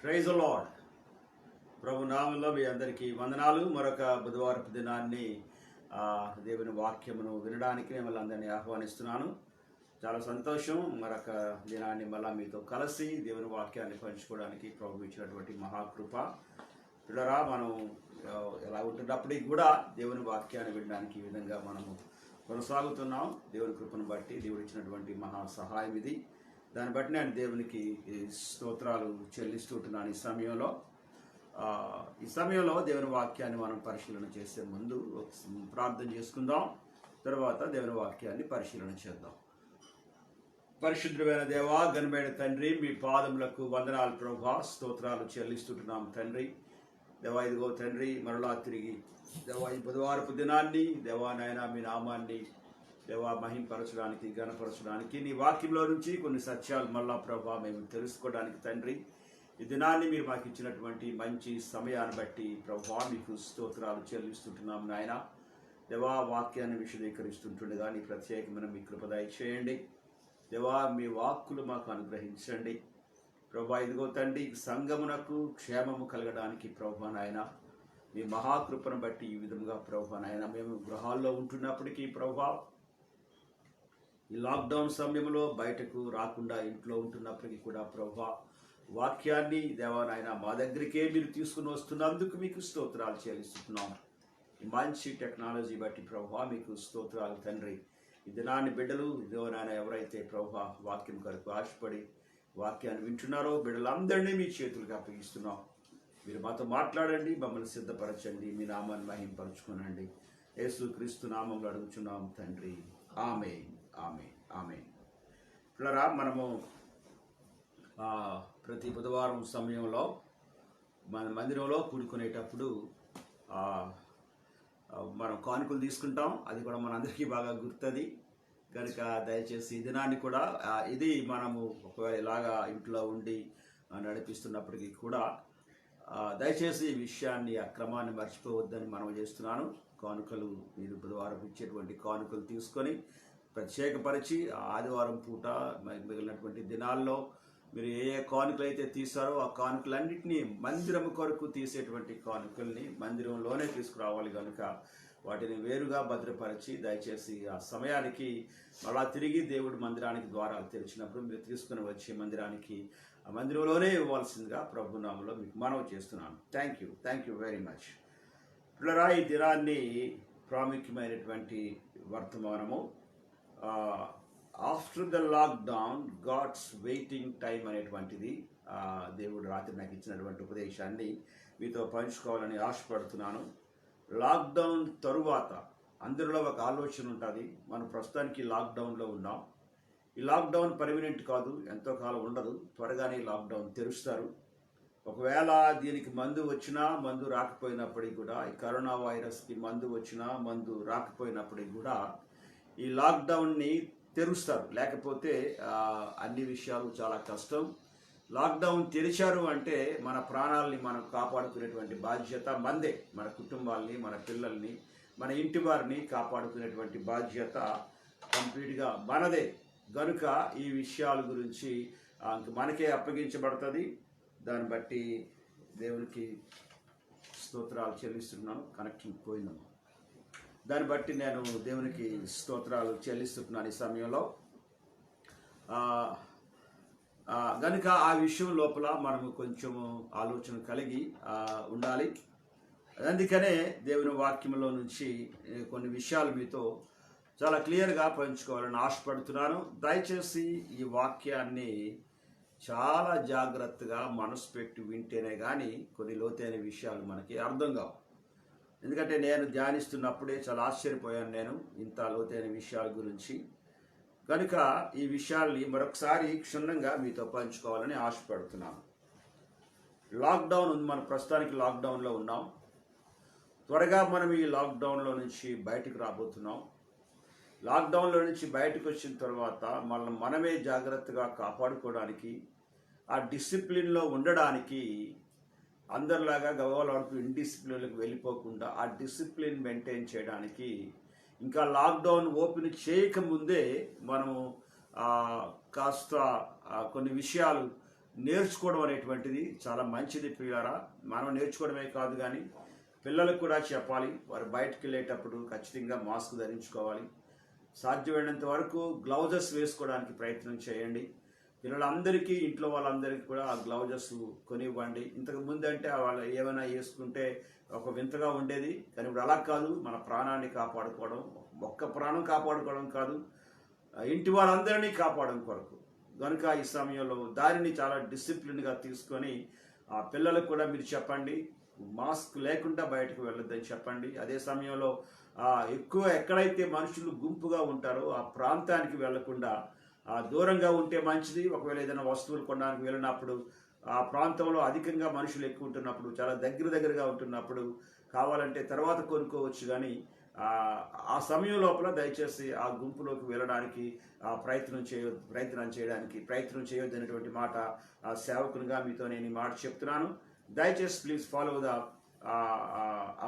Praise the lord. ప్రభు నామంలో మీ అందరికీ వందనాలు. మరొక బుధవారపు దినాన్ని దేవుని వాక్యమును వినడానికి మిమ్మల్ని అందరినీ ఆహ్వానిస్తున్నాను. చాలా సంతోషం. మరొక దినాన్ని మళ్ళా మీతో కలిసి దేవుని వాక్యాన్ని పంచుకోవడానికి ప్రభు ఇచ్చినటువంటి మహాకృప. పిల్లరా, మనం ఎలా ఉంటున్నప్పటికీ కూడా దేవుని వాక్యాన్ని వినడానికి ఈ విధంగా మనము కొనసాగుతున్నాం. దేవుని కృపను బట్టి దేవుడు ఇచ్చినటువంటి మహా సహాయం ఇది. దాన్ని బట్టి నేను దేవునికి స్తోత్రాలు చెల్లిస్తుంటున్నాను. ఈ సమయంలో దేవుని వాక్యాన్ని మనం పరిశీలన చేసే ముందు ప్రార్థన చేసుకుందాం. తర్వాత దేవుని వాక్యాన్ని పరిశీలన చేద్దాం. పరిశుద్ధమైన దేవా, ఘనమైన తండ్రి, మీ పాదములకు వందనాలు ప్రభా, స్తోత్రాలు చెల్లిస్తుంటున్నాం తండ్రి. దేవా, ఇదిగో తండ్రి, మరలా తిరిగి దేవా ఈ బుధవారపు దినాన్ని దేవా నాయన మీ నామాన్ని దేవా మహింపరచడానికి, ఘనపరచడానికి, నీ వాక్యంలో నుంచి కొన్ని సత్యాలు మళ్ళా ప్రభా మేము తెలుసుకోవడానికి తండ్రి, ఈ దినాన్ని మీరు మాకు ఇచ్చినటువంటి మంచి సమయాన్ని బట్టి ప్రభా మీకు స్తోత్రాలు చెల్లిస్తుంటున్నాం నాయన. దేవా, వాక్యాన్ని విశదీకరిస్తుంటుండగా నీ ప్రత్యేకమైన మీ కృప దయచేయండి. దేవా, మీ వాక్కులు మాకు అనుగ్రహించండి ప్రభా. ఇదిగో తండ్రి, సంఘమునకు క్షేమము కలగడానికి ప్రభా నాయన మీ మహాకృపను బట్టి ఈ విధంగా ప్రభా నాయన మేము గృహాల్లో ఉంటున్నప్పటికీ ప్రభా, ఈ లాక్డౌన్ సమయంలో బయటకు రాకుండా ఇంట్లో ఉంటున్నప్పటికీ కూడా ప్రభా వాక్యాన్ని దేవా నాయన మా దగ్గరికే మీరు తీసుకుని వస్తున్నందుకు మీకు స్తోత్రాలు చెల్లిస్తున్నాం. ఈ మంచి టెక్నాలజీ బట్టి ప్రభా మీకు స్తోత్రాలు తండ్రి. ఈ దినాన్ని బిడ్డలు దేవా నాయన ఎవరైతే ప్రభా వాక్యం కొరకు ఆశపడి వాక్యాన్ని వింటున్నారో బిడ్డలందరినీ మీ చేతులకు అప్పగిస్తున్నాం. మీరు మాతో మాట్లాడండి, మమ్మల్ని సిద్ధపరచండి, మీ నామాన్ని మహింపరచుకోనండి. యేసుక్రీస్తు నామంలో అడుగుచున్నాం తండ్రి. ఆమేన్, ఆమేన్, ఆమేన్. పిల్లరా, మనము ప్రతి బుధవారం సమయంలో మన మందిరంలో కూడుకునేటప్పుడు మనం కానుకలు తీసుకుంటాం. అది కూడా మనందరికీ బాగా గుర్తుంది కనుక దయచేసి ఈ దినాన్ని కూడా ఇది మనము ఒకవేళ ఇలాగా ఇంట్లో ఉండి నడిపిస్తున్నప్పటికీ కూడా దయచేసి ఈ విషయాన్ని, ఆ క్రమాన్ని మర్చిపోవద్దని మనం చేస్తున్నాను. కానుకలు మీరు బుధవారం ఇచ్చేటువంటి కానుకలు తీసుకొని ప్రత్యేకపరిచి ఆదివారం పూట మిగిలినటువంటి దినాల్లో మీరు ఏ కానుకలు అయితే తీసారో ఆ కానుకలన్నింటినీ మందిరం కొరకు తీసేటువంటి కానుకల్ని మందిరంలోనే తీసుకురావాలి కనుక వాటిని వేరుగా భద్రపరిచి దయచేసి ఆ సమయానికి మళ్ళా తిరిగి దేవుడి మందిరానికి ద్వారాలు తెరిచినప్పుడు మీరు తీసుకుని వచ్చే మందిరానికి ఆ మందిరంలోనే ఇవ్వాల్సిందిగా ప్రభునామంలో మీకు మనవి చేస్తున్నాను. Thank you very much. పిల్లరా, ఈ దినాన్ని ప్రాముఖ్యమైనటువంటి వర్తమానము after the lockdown God's waiting time అనేటువంటిది దేవుడు రాత్రి నాకు ఇచ్చినటువంటి ఉపదేశాన్ని మీతో పంచుకోవాలని ఆశపడుతున్నాను. లాక్డౌన్ తరువాత అందరిలో ఒక ఆలోచన ఉంటుంది. మనం ప్రస్తుతానికి లాక్డౌన్లో ఉన్నాం. ఈ లాక్డౌన్ పర్మనెంట్ కాదు, ఎంతో కాలం ఉండదు. త్వరగానే లాక్డౌన్ తెరుస్తారు. ఒకవేళ దీనికి మందు వచ్చినా మందు రాకపోయినప్పటికీ కూడా, ఈ కరోనా వైరస్కి మందు వచ్చినా మందు రాకపోయినప్పటికీ కూడా ఈ లాక్డౌన్ని తెరుస్తారు. లేకపోతే అన్ని విషయాలు చాలా కష్టం. లాక్డౌన్ తెరిచారు అంటే మన ప్రాణాలని మనం కాపాడుకునేటువంటి బాధ్యత మనదే. మన కుటుంబాలని, మన పిల్లల్ని, మన ఇంటి వారిని కాపాడుకునేటువంటి బాధ్యత కంప్లీట్గా మనదే. కనుక ఈ విషయాల గురించి మనకే అప్పగించబడుతుంది. దాన్ని బట్టి దేవునికి స్తోత్రాలు చెల్లిస్తున్నాను. కనెక్షన్ పోయిందమ్మా. దాన్ని బట్టి నేను దేవునికి స్తోత్రాలు చెల్లిస్తున్నాను ఈ సమయంలో. కనుక ఆ విషయం లోపల మనము కొంచెము ఆలోచన కలిగి ఉండాలి. అందుకనే దేవుని వాక్యంలో నుంచి కొన్ని విషయాలు మీతో చాలా క్లియర్గా పంచుకోవాలని ఆశపడుతున్నాను. దయచేసి ఈ వాక్యాన్ని చాలా జాగ్రత్తగా మనసు పెట్టి వింటేనే కానీ కొన్ని లోతైన విషయాలు మనకి అర్థం కావు. ఎందుకంటే నేను ధ్యానిస్తున్నప్పుడే చాలా ఆశ్చర్యపోయాను నేను ఇంత లోతైన విషయాల గురించి. కనుక ఈ విషయాల్ని మరొకసారి క్షుణ్ణంగా మీతో పంచుకోవాలని ఆశపడుతున్నాను. లాక్డౌన్ ఉంది, మనం ప్రస్తుతానికి లాక్డౌన్లో ఉన్నాం. త్వరగా మనం ఈ లాక్డౌన్లో నుంచి బయటకు రాబోతున్నాం. లాక్డౌన్లో నుంచి బయటకు వచ్చిన తర్వాత మనమే జాగ్రత్తగా కాపాడుకోవడానికి, ఆ డిసిప్లిన్లో ఉండడానికి, అందరిలాగా గవ్వలాడుతూ ఇండిసిప్లిన్లకు వెళ్ళిపోకుండా ఆ డిసిప్లిన్ మెయింటైన్ చేయడానికి, ఇంకా లాక్డౌన్ ఓపెన్ చేయకముందే మనము కాస్త కొన్ని విషయాలు నేర్చుకోవడం అనేటువంటిది చాలా మంచిది ప్రియులారా. మనం నేర్చుకోవడమే కాదు కానీ పిల్లలకు కూడా చెప్పాలి. వారు బయటకు వెళ్ళేటప్పుడు ఖచ్చితంగా మాస్క్ ధరించుకోవాలి. సాధ్యమైనంత వరకు గ్లౌజెస్ వేసుకోవడానికి ప్రయత్నం చేయండి. పిల్లలందరికీ, ఇంట్లో వాళ్ళందరికీ కూడా ఆ గ్లౌజెస్ కొనివ్వండి. ఇంతకు ముందు అంటే వాళ్ళు ఏమైనా వేసుకుంటే ఒక వింతగా ఉండేది, కానీ ఇప్పుడు అలా కాదు. మన ప్రాణాన్ని కాపాడుకోవడం, ఒక్క ప్రాణం కాపాడుకోవడం కాదు, ఇంటి వాళ్ళందరినీ కాపాడడం కొరకు. కనుక ఈ సమయంలో దానిని చాలా డిసిప్లిన్గా తీసుకొని ఆ పిల్లలకు కూడా మీరు చెప్పండి, మాస్క్ లేకుండా బయటకు వెళ్ళొద్దని చెప్పండి. అదే సమయంలో ఎక్కువ ఎక్కడైతే మనుషులు గుంపుగా ఉంటారో ఆ ప్రాంతానికి వెళ్లకుండా దూరంగా ఉంటే మంచిది. ఒకవేళ ఏదైనా వస్తువులు కొనడానికి వెళ్ళినప్పుడు ఆ ప్రాంతంలో అధికంగా మనుషులు ఎక్కువ ఉంటున్నప్పుడు, చాలా దగ్గరగా ఉంటున్నప్పుడు కావాలంటే తర్వాత కొనుక్కోవచ్చు, కానీ ఆ సమయం లోపల దయచేసి ఆ గుంపులోకి వెళ్ళడానికి ప్రయత్నం చేయొద్దు అనేటువంటి మాట సేవకునిగా మీతో నేను ఈ మాట చెప్తున్నాను. దయచేసి please follow the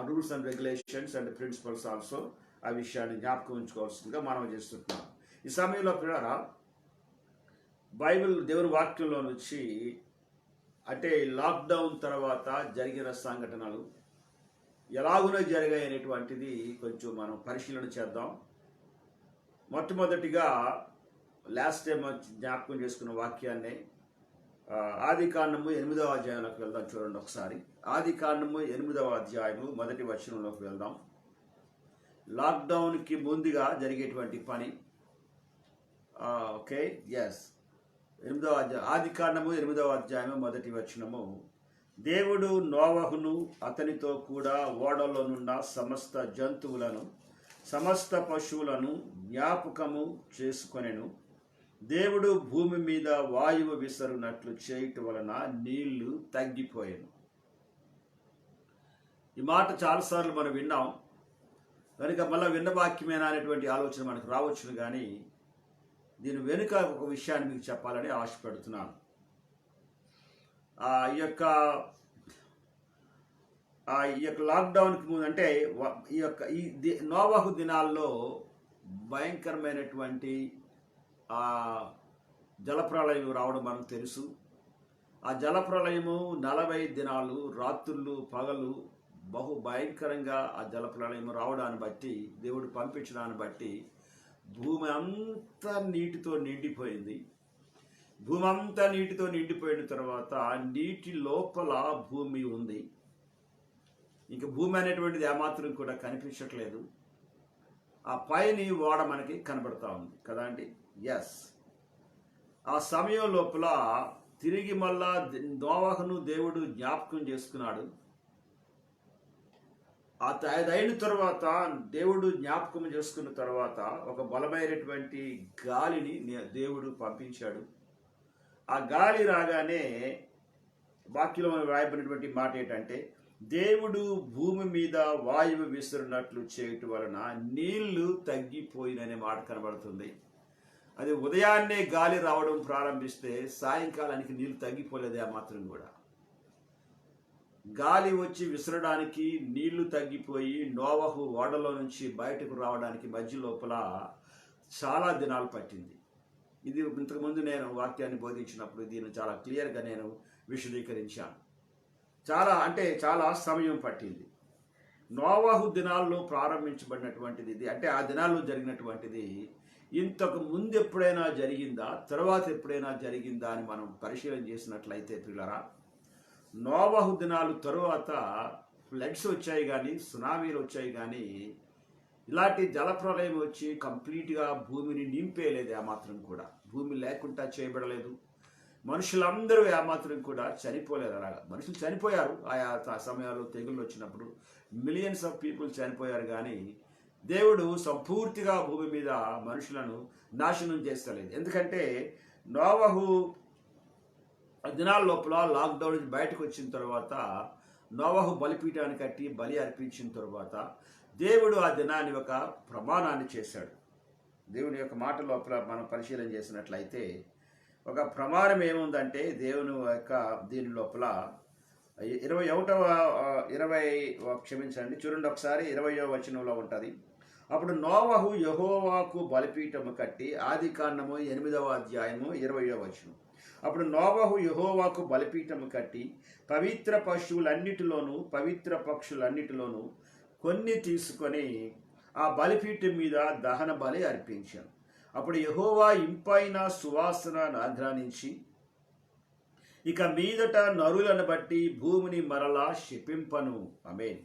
rules and regulations and principles also. ఆ విషయాన్ని జ్ఞాపకం ఉంచుకోవాల్సిందిగా మనం చేస్తున్నాం. ఈ సమయంలో పిల్లరా, బైబిల్ దేవుని వాక్యంలో నుంచి అంటే లాక్డౌన్ తర్వాత జరిగిన సంఘటనలు ఎలాగునో జరిగాయి అనేటువంటిది కొంచెం మనం పరిశీలన చేద్దాం. మొట్టమొదటిగా లాస్ట్ టైం జ్ఞాపకం చేసుకున్న వాక్యాన్ని ఆదికాండము 8వ అధ్యాయంలోకి వెళ్దాం. చూడండి ఒకసారి. ఆదికాండము 8వ అధ్యాయము 1వ వచనంలోకి వెళ్దాం. లాక్డౌన్కి ముందుగా జరిగేటువంటి పని. Okay, yes. ఆదికాండము 8వ అధ్యాయము 1వ వచనము. దేవుడు నోవహును అతనితో కూడా ఓడలోనున్న సమస్త జంతువులను సమస్త పశువులను జ్ఞాపకము చేసుకొనెను. దేవుడు భూమి మీద వాయువు విసరునట్లు చేయటం వలన నీళ్లు తగ్గిపోయాను. ఈ మాట చాలాసార్లు మనం విన్నాం కనుక మళ్ళీ విన్న వాక్యమేనా అనేటువంటి ఆలోచన మనకు రావచ్చును, కానీ దీని వెనుక ఒక విషయాన్ని మీకు చెప్పాలని ఆశపడుతున్నాను. ఈ యొక్క లాక్డౌన్కి ముందు అంటే ఈ నోవహు దినాల్లో భయంకరమైనటువంటి జలప్రళయం రావడం మనకు తెలుసు. ఆ జలప్రళయము 40 దినాలు రాత్రులు పగలు బహు భయంకరంగా ఆ జలప్రళయం రావడాన్ని బట్టి, దేవుడు పంపించడాన్ని బట్టి భూమి అంతా నీటితో నిండిపోయింది. భూమి అంతా నీటితో నిండిపోయిన తర్వాత నీటి లోపల భూమి ఉంది. ఇంకా భూమి అనేటువంటిది ఏమాత్రం కూడా కనిపించట్లేదు. ఆ పైని ఓడ మనకి కనబడతా ఉంది కదా అండి. ఎస్. ఆ సమయం లోపల తిరిగి మళ్ళా నోవహును దేవుడు జ్ఞాపకం చేసుకున్నాడు. అయిన తర్వాత దేవుడు జ్ఞాపకం చేసుకున్న తర్వాత ఒక బలమైనటువంటి గాలిని దేవుడు పంపించాడు. ఆ గాలి రాగానే వాక్యంలో రాయబడినటువంటి మాట ఏంటంటే, దేవుడు భూమి మీద వాయువు విసురునట్లు చేయటం వలన నీళ్లు తగ్గిపోయిననే మాట కనబడుతుంది. అది ఉదయాన్నే గాలి రావడం ప్రారంభిస్తే సాయంకాలానికి నీళ్లు తగ్గిపోలేదు ఆ మాత్రం కూడా. గాలి వచ్చి విసరడానికి నీళ్లు తగ్గిపోయి నోవహు ఓడలో నుంచి బయటకు రావడానికి మధ్య లోపల చాలా దినాలు పట్టింది. ఇది ఇంతకుముందు నేను వాక్యాన్ని బోధించినప్పుడు దీన్ని చాలా క్లియర్గా నేను విశదీకరించాను. చాలా సమయం పట్టింది. నోవహు దినాల్లో ప్రారంభించబడినటువంటిది ఇది. అంటే ఆ దినాల్లో జరిగినటువంటిది ఇంతకు ముందు ఎప్పుడైనా జరిగిందా, తర్వాత ఎప్పుడైనా జరిగిందా అని మనం పరిశీలన చేసినట్లయితే పిల్లరా, నోవహు దినాలు తరువాత ఫ్లడ్స్ వచ్చాయి కానీ, సునామీలు వచ్చాయి కానీ, ఇలాంటి జలప్రలయం వచ్చి కంప్లీట్గా భూమిని నింపేయలేదు ఏమాత్రం కూడా. భూమి లేకుండా చేయబడలేదు. మనుషులందరూ ఏమాత్రం కూడా చనిపోలేదు. అలాగా మనుషులు చనిపోయారు ఆయా సమయాల్లో తెగుళ్ళు వచ్చినప్పుడు. మిలియన్స్ ఆఫ్ పీపుల్ చనిపోయారు, కానీ దేవుడు సంపూర్తిగా భూమి మీద మనుషులను నాశనం చేస్తలేదు. ఎందుకంటే నోవహు దినాల లోపల లాక్డౌన్ నుంచి బయటకు వచ్చిన తర్వాత నోవహు బలిపీఠాన్ని కట్టి బలి అర్పించిన తర్వాత దేవుడు ఆ దినాన్ని ఒక ప్రమాణాన్ని చేశాడు. దేవుని యొక్క మాట లోపల మనం పరిశీలన చేసినట్లయితే ఒక ప్రమాణం ఏముందంటే, దేవుని యొక్క దీని లోపల 20 వచనంలో ఉంటుంది. అప్పుడు నోవహు యెహోవాకు బలిపీఠము కట్టి, ఆదికాండము 8వ అధ్యాయము 20వ వచనం. అప్పుడు నోవహు యెహోవాకు బలిపీఠము కట్టి పవిత్ర పశువులన్నిటిలోనూ పవిత్ర పక్షులన్నిటిలోనూ కొన్ని తీసుకొని ఆ బలిపీఠం మీద దహన బలి అర్పించాను. అప్పుడు యెహోవా ఇంపైన సువాసన ఆఘ్రానించి, ఇక మీదట నరులను బట్టి భూమిని మరలా శపింపను. ఆమేన్.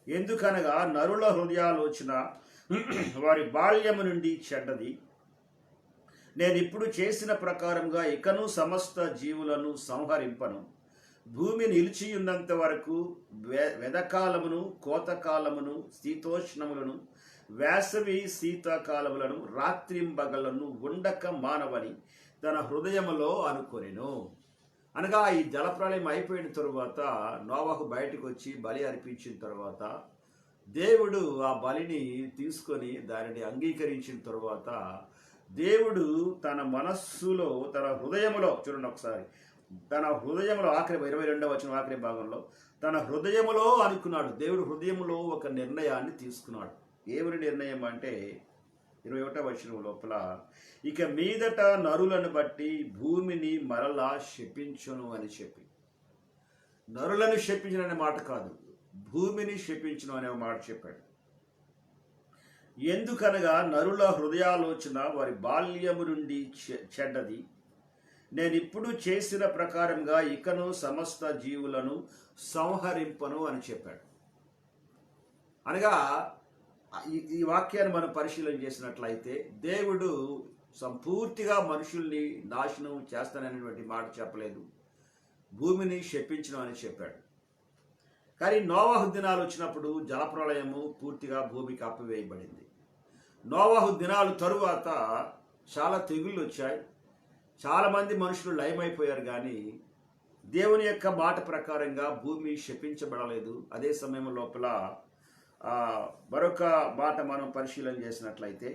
ఎందుకనగా నరుల హృదయాలోచన వారి బాల్యము నుండి చెడ్డది. నేను ఇప్పుడు చేసిన ప్రకారంగా ఇకను సమస్త జీవులను సంహరింపను. భూమి నిలిచియున్నంత వరకు వెదకాలమును కోతకాలమును శీతోష్ణములను వేసవి శీతాకాలములను రాత్రింబగలను ఉండక మానవని తన హృదయములో అనుకొనెను. అనగా ఈ జలప్రళయం అయిపోయిన తరువాత నోవహు బయటకు వచ్చి బలి అర్పించిన తర్వాత దేవుడు ఆ బలిని తీసుకొని దానిని అంగీకరించిన తరువాత దేవుడు తన మనస్సులో తన హృదయములో, చూడండి ఒకసారి, తన హృదయములో ఆఖరి 22వ వచనం ఆఖరి భాగంలో తన హృదయములో అనుకున్నాడు. దేవుడు హృదయములో ఒక నిర్ణయాన్ని తీసుకున్నాడు. ఏమని నిర్ణయం అంటే 21వ వచనం లోపల, ఇక మీదట నరులను బట్టి భూమిని మరలా శపించును అని చెప్పి, నరులను శపించను అనే మాట కాదు, భూమిని శపించును అనే మాట చెప్పాడు. ఎందుకనగా నరుల హృదయాలోచన వారి బాల్యము నుండి చెడ్డది. నేను ఇప్పుడు చేసిన ప్రకారంగా ఇకను సమస్త జీవులను సంహరింపను అని చెప్పాడు. అనగా ఈ వాక్యాన్ని మనం పరిశీలన చేసినట్లయితే దేవుడు సంపూర్తిగా మనుషుల్ని నాశనం చేస్తాననేటువంటి మాట చెప్పలేదు, భూమిని శపించను అని చెప్పాడు. కానీ నోవహు దినాలు వచ్చినప్పుడు జలప్రళయము పూర్తిగా భూమికి అప్పివేయబడింది. నోవహు దినాలు తరువాత చాలా తెగుళ్ళు వచ్చాయి, చాలామంది మనుషులు లయమైపోయారు. కానీ దేవుని యొక్క మాట ప్రకారంగా భూమి శపించబడలేదు. అదే సమయం లోపల మరొక మాట మనం పరిశీలన చేసినట్లయితే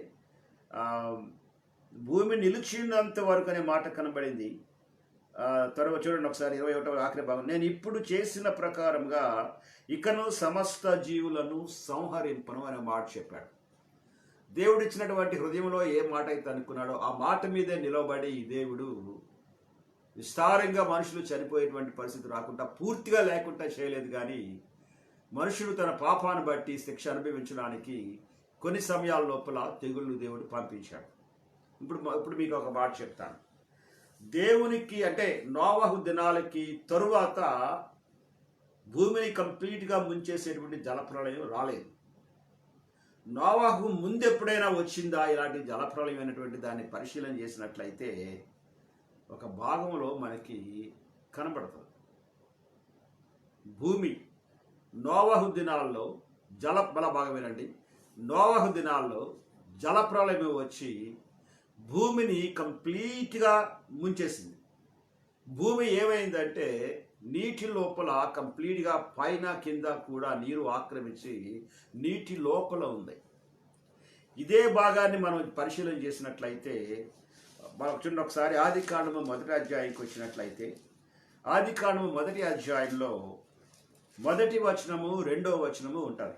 భూమి నిలిచినంత వరకు అనే మాట కనబడింది. తర్వాత చూడండి ఒకసారి 21వ ఆఖరి భాగం, నేను ఇప్పుడు చేసిన ప్రకారంగా ఇకను సమస్త జీవులను సంహరింపను అనే మాట చెప్పాడు. దేవుడు ఇచ్చినటువంటి హృదయంలో ఏ మాట అయితే అనుకున్నాడో ఆ మాట మీదే నిలబడి దేవుడు విస్తారంగా మనుషులు చనిపోయేటువంటి పరిస్థితి రాకుండా పూర్తిగా లేకుండా చేయలేదు. కానీ మనుషుడు తన పాపాన్ని బట్టి శిక్ష అనుభవించడానికి కొన్ని సమయాల లోపల తెగుళ్ళు దేవుడు పంపించాడు. ఇప్పుడు మీకు ఒక మాట చెప్తాను. దేవునికి అంటే నోవహు దినాలకి తరువాత భూమిని కంప్లీట్గా ముంచేసేటువంటి జలప్రళయం రాలేదు. నోవహు ముందు ఎప్పుడైనా వచ్చిందా ఇలాంటి జలప్రళయం అయినటువంటి దాన్ని పరిశీలన చేసినట్లయితే ఒక భాగంలో మనకి కనబడుతుంది. భూమి నోవహు దినాల్లో బల భాగమేనండి. నోవహు దినాల్లో జలప్రళయం వచ్చి భూమిని కంప్లీట్గా ముంచేసింది. భూమి ఏమైందంటే నీటి లోపల కంప్లీట్గా పైన కింద కూడా నీరు ఆక్రమించి నీటి లోపల ఉంది. ఇదే భాగాన్ని మనం పరిశీలన చేసినట్లయితే చూడండి ఒకసారి ఆదికాండము 1వ అధ్యాయానికి వచ్చినట్లయితే ఆదికాండము 1వ అధ్యాయంలో 1వ వచనము 2వ వచనము ఉంటాయి.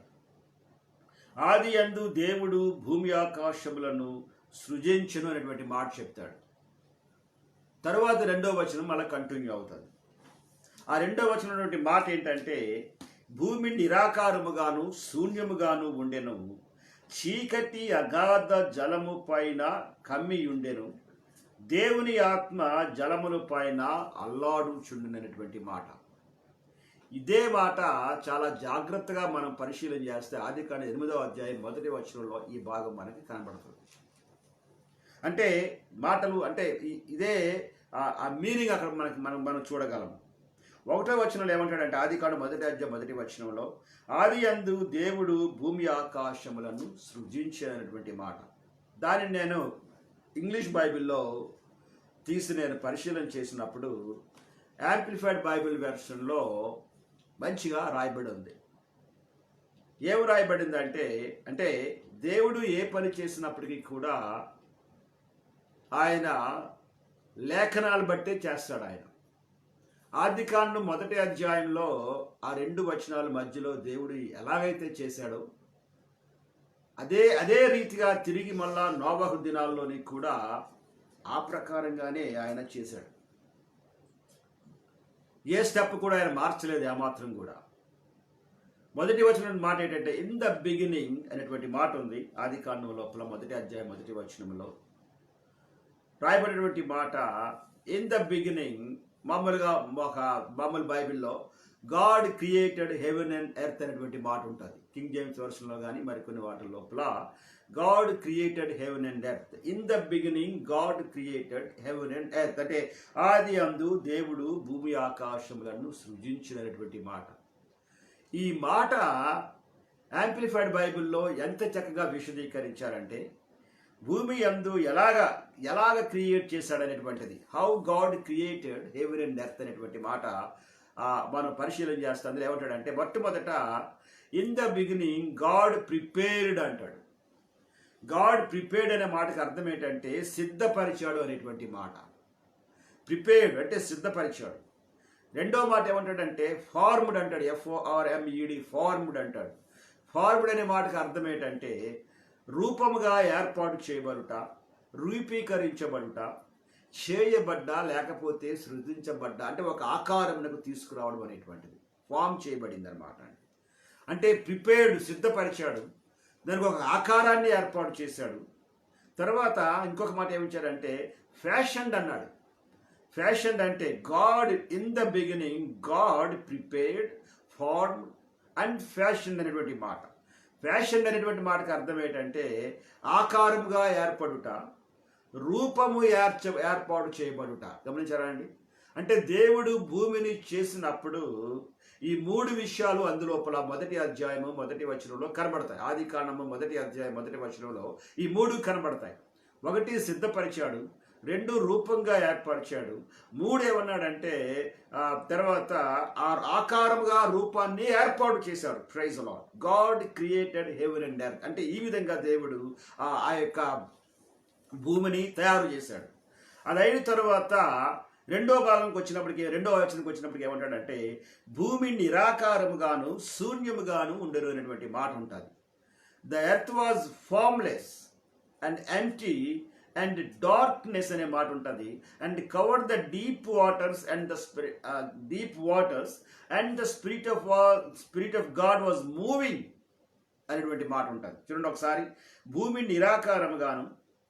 ఆది యందు దేవుడు భూమి ఆకాశములను సృజించును అనేటువంటి మాట చెప్తాడు. తర్వాత 2వ వచనం అలా కంటిన్యూ అవుతుంది. ఆ 2వ వచనం మాట ఏంటంటే, భూమి నిరాకారముగాను శూన్యముగాను ఉండెను, చీకటి అగాధ జలము పైన కమ్మి ఉండెను, దేవుని ఆత్మ జలముల పైన అల్లాడుచుండినటువంటి మాట. ఇదే మాట చాలా జాగ్రత్తగా మనం పరిశీలన చేస్తే ఆదికాండం 8వ అధ్యాయం 1వ వచనంలో ఈ భాగం మనకి కనబడుతుంది. అంటే మాటలు అంటే ఇదే ఆ మీనింగ్ అక్కడ మనం చూడగలము. 1వ వచనంలో ఏమంటాడంటే ఆదికాండం 1వ అధ్యాయం 1వ వచనంలో ఆది యందు దేవుడు భూమి ఆకాశములను సృజించినటువంటి మాట. దానిని నేను ఇంగ్లీష్ బైబిల్లో తీసి నేను పరిశీలన చేసినప్పుడు యాంప్లిఫైడ్ బైబిల్ వెర్షన్లో మంచిగా రాయబడి ఉంది. ఏం రాయబడింది అంటే దేవుడు ఏ పని చేసినప్పటికీ కూడా ఆయన లేఖనాలు బట్టే చేస్తాడు. ఆయన ఆదికాండం 1వ అధ్యాయంలో ఆ 2 వచనాల మధ్యలో దేవుడు ఎలాగైతే చేశాడో అదే రీతిగా తిరిగి మళ్ళా నోవహు దినాల్లోని కూడా ఆ ప్రకారంగానే ఆయన చేశాడు. ఏ స్టెప్ కూడా ఆయన మార్చలేదు ఏమాత్రం కూడా. మొదటి వచనం మాట ఏంటంటే ఇన్ ద బిగినింగ్ అనేటువంటి మాట ఉంది ఆది కాండం లోపల మొదటి అధ్యాయం మొదటి వచనంలో రాయబడినటువంటి మాట. ఇన్ ద బిగినింగ్ మామూలుగా ఒక మామూలు బైబిల్లో God created heaven and earth అనేటువంటి మాట ఉంటుంది. కింగ్ జేమ్స్ వర్షన్లో కానీ మరికొన్ని వాటి లోపల God created heaven and earth. In the beginning God created heaven and earth అంటే ఆది అందు దేవుడు భూమి ఆకాశములను సృజించినటువంటి మాట. ఈ మాట యాంప్లిఫైడ్ బైబిల్లో ఎంత చక్కగా విశదీకరించారంటే భూమి యందు ఎలాగ క్రియేట్ చేశాడనేటువంటిది, how God created heaven and earth అనేటువంటి మాట మనం పరిశీలన చేస్తాం. అందులో ఏమంటాడంటే మొట్టమొదట in the beginning God prepared అంటాడు. గాడ్ ప్రిపేర్డ్ అనే మాటకు అర్థం ఏంటంటే సిద్ధపరిచాడు అనేటువంటి మాట. ప్రిపేర్డ్ అంటే సిద్ధపరిచాడు. రెండో మాట ఏమంటాడంటే ఫార్మ్డ్ అంటాడు. FORMED ఫార్మ్డ్ అంటాడు. ఫార్మ్డ్ అనే మాటకు అర్థం ఏంటంటే రూపముగా ఏర్పాటు చేయబడుట, రూపీకరించబడుట, చేయబడ్డ లేకపోతే సృజించబడ్డ అంటే ఒక ఆకారమునకు తీసుకురావడం అనేటువంటిది ఫామ్ చేయబడింది అనమాట. అంటే ప్రిపేర్డ్ సిద్ధపరిచాడు, దానికి ఒక ఆకారాన్ని ఏర్పాటు చేశాడు. తర్వాత ఇంకొక మాట ఏమిచ్చాడంటే ఫ్యాషన్డ్ అన్నాడు. ఫ్యాషన్ అంటే God in the beginning God prepared form and fashion అనేటువంటి మాట. ఫ్యాషన్ అనేటువంటి మాటకు అర్థం ఏంటంటే ఆకారముగా ఏర్పడుట, రూపము ఏర్పాటు చేయబడుట. గమనించారా అండి? అంటే దేవుడు భూమిని చేసినప్పుడు ఈ మూడు విషయాలు అందులోపల మొదటి అధ్యాయము మొదటి వచనంలో కనబడతాయి. ఆది కాండము మొదటి అధ్యాయం మొదటి వచనంలో ఈ మూడు కనబడతాయి. ఒకటి సిద్ధపరిచాడు, రెండు రూపంగా ఏర్పరిచాడు, మూడు ఏమన్నాడంటే తర్వాత ఆకారముగా రూపాన్ని ఏర్పాటు చేశాడు. Praise the Lord. God created heaven and earth అంటే ఈ విధంగా దేవుడు ఆ యొక్క భూమిని తయారు చేశాడు. అది అయిన తర్వాత రెండో భాగంకి వచ్చినప్పటికీ, రెండో వచనంకి వచ్చినప్పటికీ ఏమంటాడంటే భూమి నిరాకారముగాను శూన్యముగాను ఉండరు అనేటువంటి మాట ఉంటుంది. The earth was formless and empty and darkness అనే మాట ఉంటుంది. And covered the deep waters and the spirit of God was moving అనేటువంటి మాట ఉంటుంది. చూడండి ఒకసారి. భూమి నిరాకారముగాను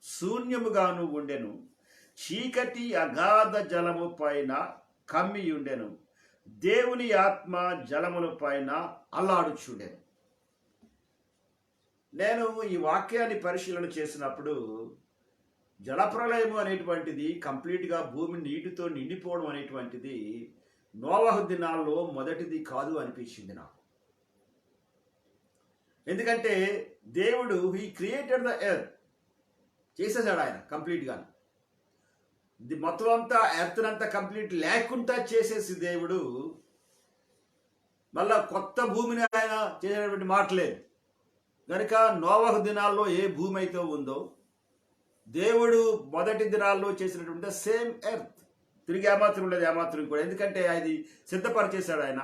శూన్యముగాను ఉండెను, చీకటి అగాధ జలము పైన కమ్మి ఉండెను, దేవుని ఆత్మ జలముల పైన అల్లాడుచుండెను. నేను ఈ వాక్యాన్ని పరిశీలన చేసినప్పుడు జలప్రలయము అనేటువంటిది కంప్లీట్గా భూమి నీటితో నిండిపోవడం అనేటువంటిది నోవహు దినాల్లో మొదటిది కాదు అనిపించింది నాకు. ఎందుకంటే దేవుడు హీ క్రియేటెడ్ ద ఎర్త్ చేసేసాడు ఆయన కంప్లీట్గా. ఇది మొత్తం అంతా ఎర్త్ అంతా కంప్లీట్ లేకుండా చేసేసి దేవుడు మళ్ళా కొత్త భూమిని ఆయన చేసేటువంటి మాట లేదు. కనుక నోవహు దినాల్లో ఏ భూమి అయితే ఉందో దేవుడు మొదటి దినాల్లో చేసినటువంటి సేమ్ ఎర్త్ తిరిగి ఏమాత్రం ఉండదు, ఏమాత్రం కూడా. ఎందుకంటే అది సిద్ధపరిచేశాడు ఆయన,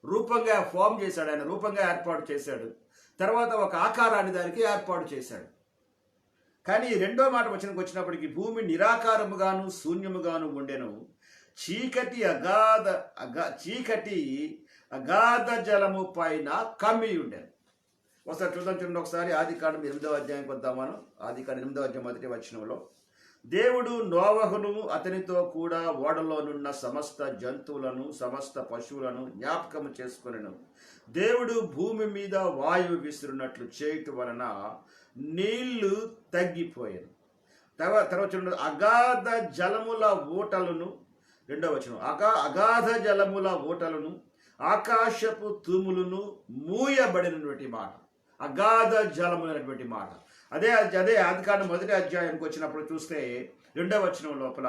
రూపంగా ఫామ్ చేశాడు ఆయన, రూపంగా ఏర్పాటు చేశాడు. తర్వాత ఒక ఆకారాన్ని దానికి ఏర్పాటు చేశాడు. కానీ రెండో మాట వచ్చినప్పటికీ భూమి నిరాకారముగాను శూన్యముగాను ఉండెను, చీకటి అగాధ జలము పైన కమ్మి ఉండెను. ఒకసారి చూడండి ఒకసారి. ఆది కాండం 8వ అధ్యాయానికి వద్దాం మనం. ఆది కాండం 8వ అధ్యాయం మొదటి వచనంలో దేవుడు నోవహును అతనితో కూడా ఓడలోనున్న సమస్త జంతువులను సమస్త పశువులను జ్ఞాపకము చేసుకొనెను. దేవుడు భూమి మీద వాయువు విసురునట్లు చేయటం వలన నీళ్లు తగ్గిపోయాను. తర్వాత చూడండి. అగాధ జలముల ఊటలను, రెండవ వచనం, అగాధ జలముల ఊటలను ఆకాశపు తూములను మూయబడినటువంటి మాట. అగాధ జలములు అనేటువంటి మాట. అదే ఆదికాండం మొదటి అధ్యాయానికి వచ్చినప్పుడు చూస్తే రెండవ వచనం లోపల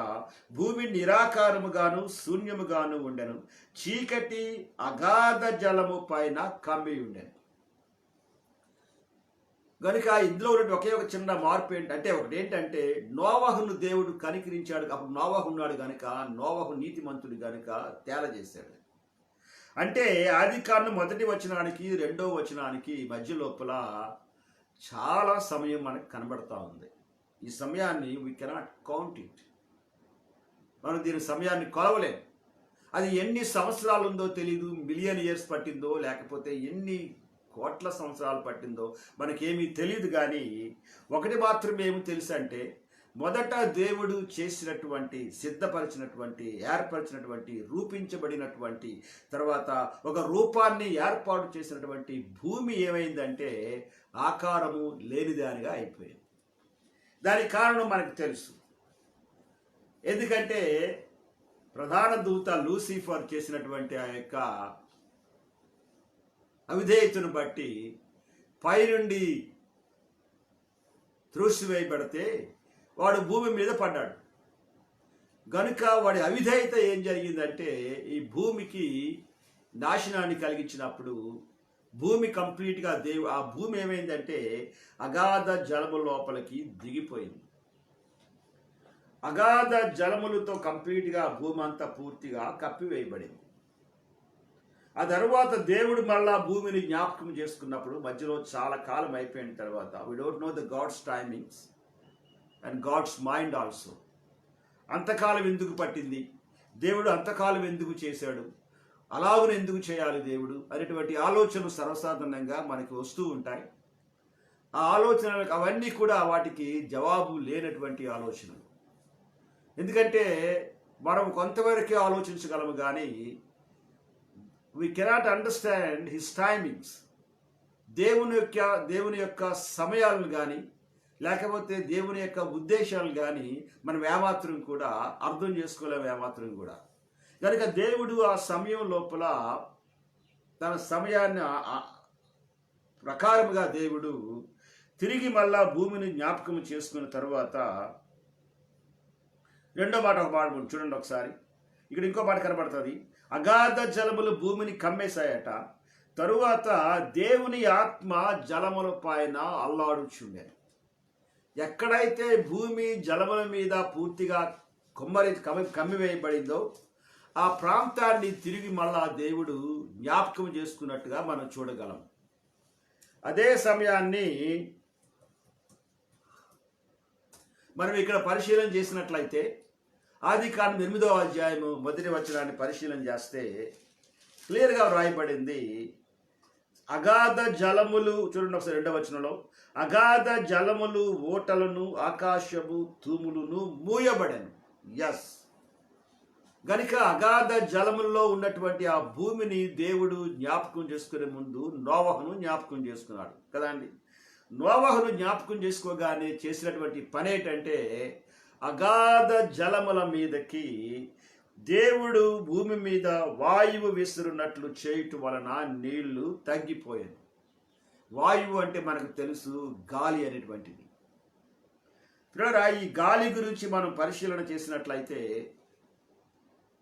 భూమి నిరాకారముగాను శూన్యముగాను ఉండెను, చీకటి అగాధ జలము పైన కమ్మి ఉండెను. కనుక ఇందులో ఒకే ఒక చిన్న మార్పు ఏంటంటే ఒకటేంటంటే నోవహును దేవుడు కనికరించాడు. అప్పుడు నోవహు ఉన్నాడు కనుక, నోవహు నీతిమంతుడు కనుక తేలజేశాడు. అంటే ఆది కాండం మొదటి వచనానికి రెండో వచనానికి మధ్య లోపల చాలా సమయం మనకు కనబడతా ఉంది. ఈ సమయాన్ని వీ కెనాట్ కౌంట్ ఇట్. మనం దీని సమయాన్ని కొలవలేం. అది ఎన్ని సంవత్సరాలు ఉందో తెలీదు, మిలియన్ ఇయర్స్ పట్టిందో లేకపోతే ఎన్ని కోట్ల సంవత్సరాలు పట్టిందో మనకేమీ తెలియదు. కానీ ఒకటి మాత్రం ఏమి తెలుసు అంటే, మొదట దేవుడు చేసినటువంటి, సిద్ధపరిచినటువంటి, ఏర్పరిచినటువంటి, రూపించబడినటువంటి, తర్వాత ఒక రూపాన్ని ఏర్పాటు చేసినటువంటి భూమి ఏమైందంటే ఆకారము లేనిదానిగా అయిపోయింది. దానికి కారణం మనకు తెలుసు. ఎందుకంటే ప్రధాన దూత లూసిఫర్ చేసినటువంటి ఆ యొక్క అవిధేయతను బట్టి పైనుండి త్రోసివేయబడితే వాడు భూమి మీద పడ్డాడు. గనుక వాడి అవిధేయత ఏం జరిగిందంటే ఈ భూమికి నాశనాన్ని కలిగించినప్పుడు భూమి కంప్లీట్గా ఆ భూమి ఏమైందంటే అగాధ జలము లోపలికి దిగిపోయింది. అగాధ జలములతో కంప్లీట్గా భూమి అంతా పూర్తిగా కప్పివేయబడింది. ఆ తర్వాత దేవుడు మళ్ళా భూమిని జ్ఞాపకం చేసుకున్నప్పుడు మధ్యలో చాలా కాలం అయిపోయిన తర్వాత, we don't know the God's timings and God's mind also. అంతకాలం ఎందుకు పట్టింది, దేవుడు అంతకాలం ఎందుకు చేశాడు, అలాగనే ఎందుకు చేయాలి దేవుడు అనేటువంటి ఆలోచనలు సర్వసాధారణంగా మనకి వస్తూ ఉంటాయి. ఆ ఆలోచనలకు అవన్నీ కూడా వాటికి జవాబు లేనటువంటి ఆలోచనలు. ఎందుకంటే మనం కొంతవరకే ఆలోచించగలము, కానీ we cannot understand his timings. దేవుని యొక్క సమయాలను కానీ లేకపోతే దేవుని యొక్క ఉద్దేశాలు కానీ మనం ఏమాత్రం కూడా అర్థం చేసుకోలేము, ఏమాత్రం కూడా. కనుక దేవుడు ఆ సమయం లోపల తన సమయాన్ని ప్రకారముగా దేవుడు తిరిగి మళ్ళా భూమిని జ్ఞాపకం చేసుకున్న తర్వాత రెండో మాట, ఒక మాట చూడండి ఒకసారి. ఇక్కడ ఇంకో మాట కనబడుతుంది. అగాధ జలములు భూమిని కమ్మేశాయట, తరువాత దేవుని ఆత్మ జలముల పైన అల్లాడుచుండే. ఎక్కడైతే భూమి జలముల మీద పూర్తిగా కమ్మివేయబడిందో ఆ ప్రాంతాన్ని తిరిగి మళ్ళా దేవుడు జ్ఞాపకం చేసుకున్నట్టుగా మనం చూడగలం. అదే సమయాన్ని మనం ఇక్కడ పరిశీలన చేసినట్లయితే ఆదికాండం 8వ అధ్యాయము 1వ వచనాన్ని పరిశీలన చేస్తే క్లియర్గా వ్రాయబడింది. అగాధ జలములు, చూడండి ఒకసారి 2వ వచనంలో, అగాధ జలములు ఓటలను ఆకాశము తూములను మూయబడెను. ఎస్, గనుక అగాధ జలముల్లో ఉన్నటువంటి ఆ భూమిని దేవుడు జ్ఞాపకం చేసుకునే ముందు నోవహును జ్ఞాపకం చేసుకున్నాడు కదండి. నోవహును జ్ఞాపకం చేసుకోగానే చేసినటువంటి పని ఏంటంటే అగాధ జలముల మీదకి దేవుడు భూమి మీద వాయువు విసురున్నట్లు చేయటం వలన నీళ్లు తగ్గిపోయాయి. వాయువు అంటే మనకు తెలుసు గాలి అనేటువంటిది. ఈ గాలి గురించి మనం పరిశీలన చేసినట్లయితే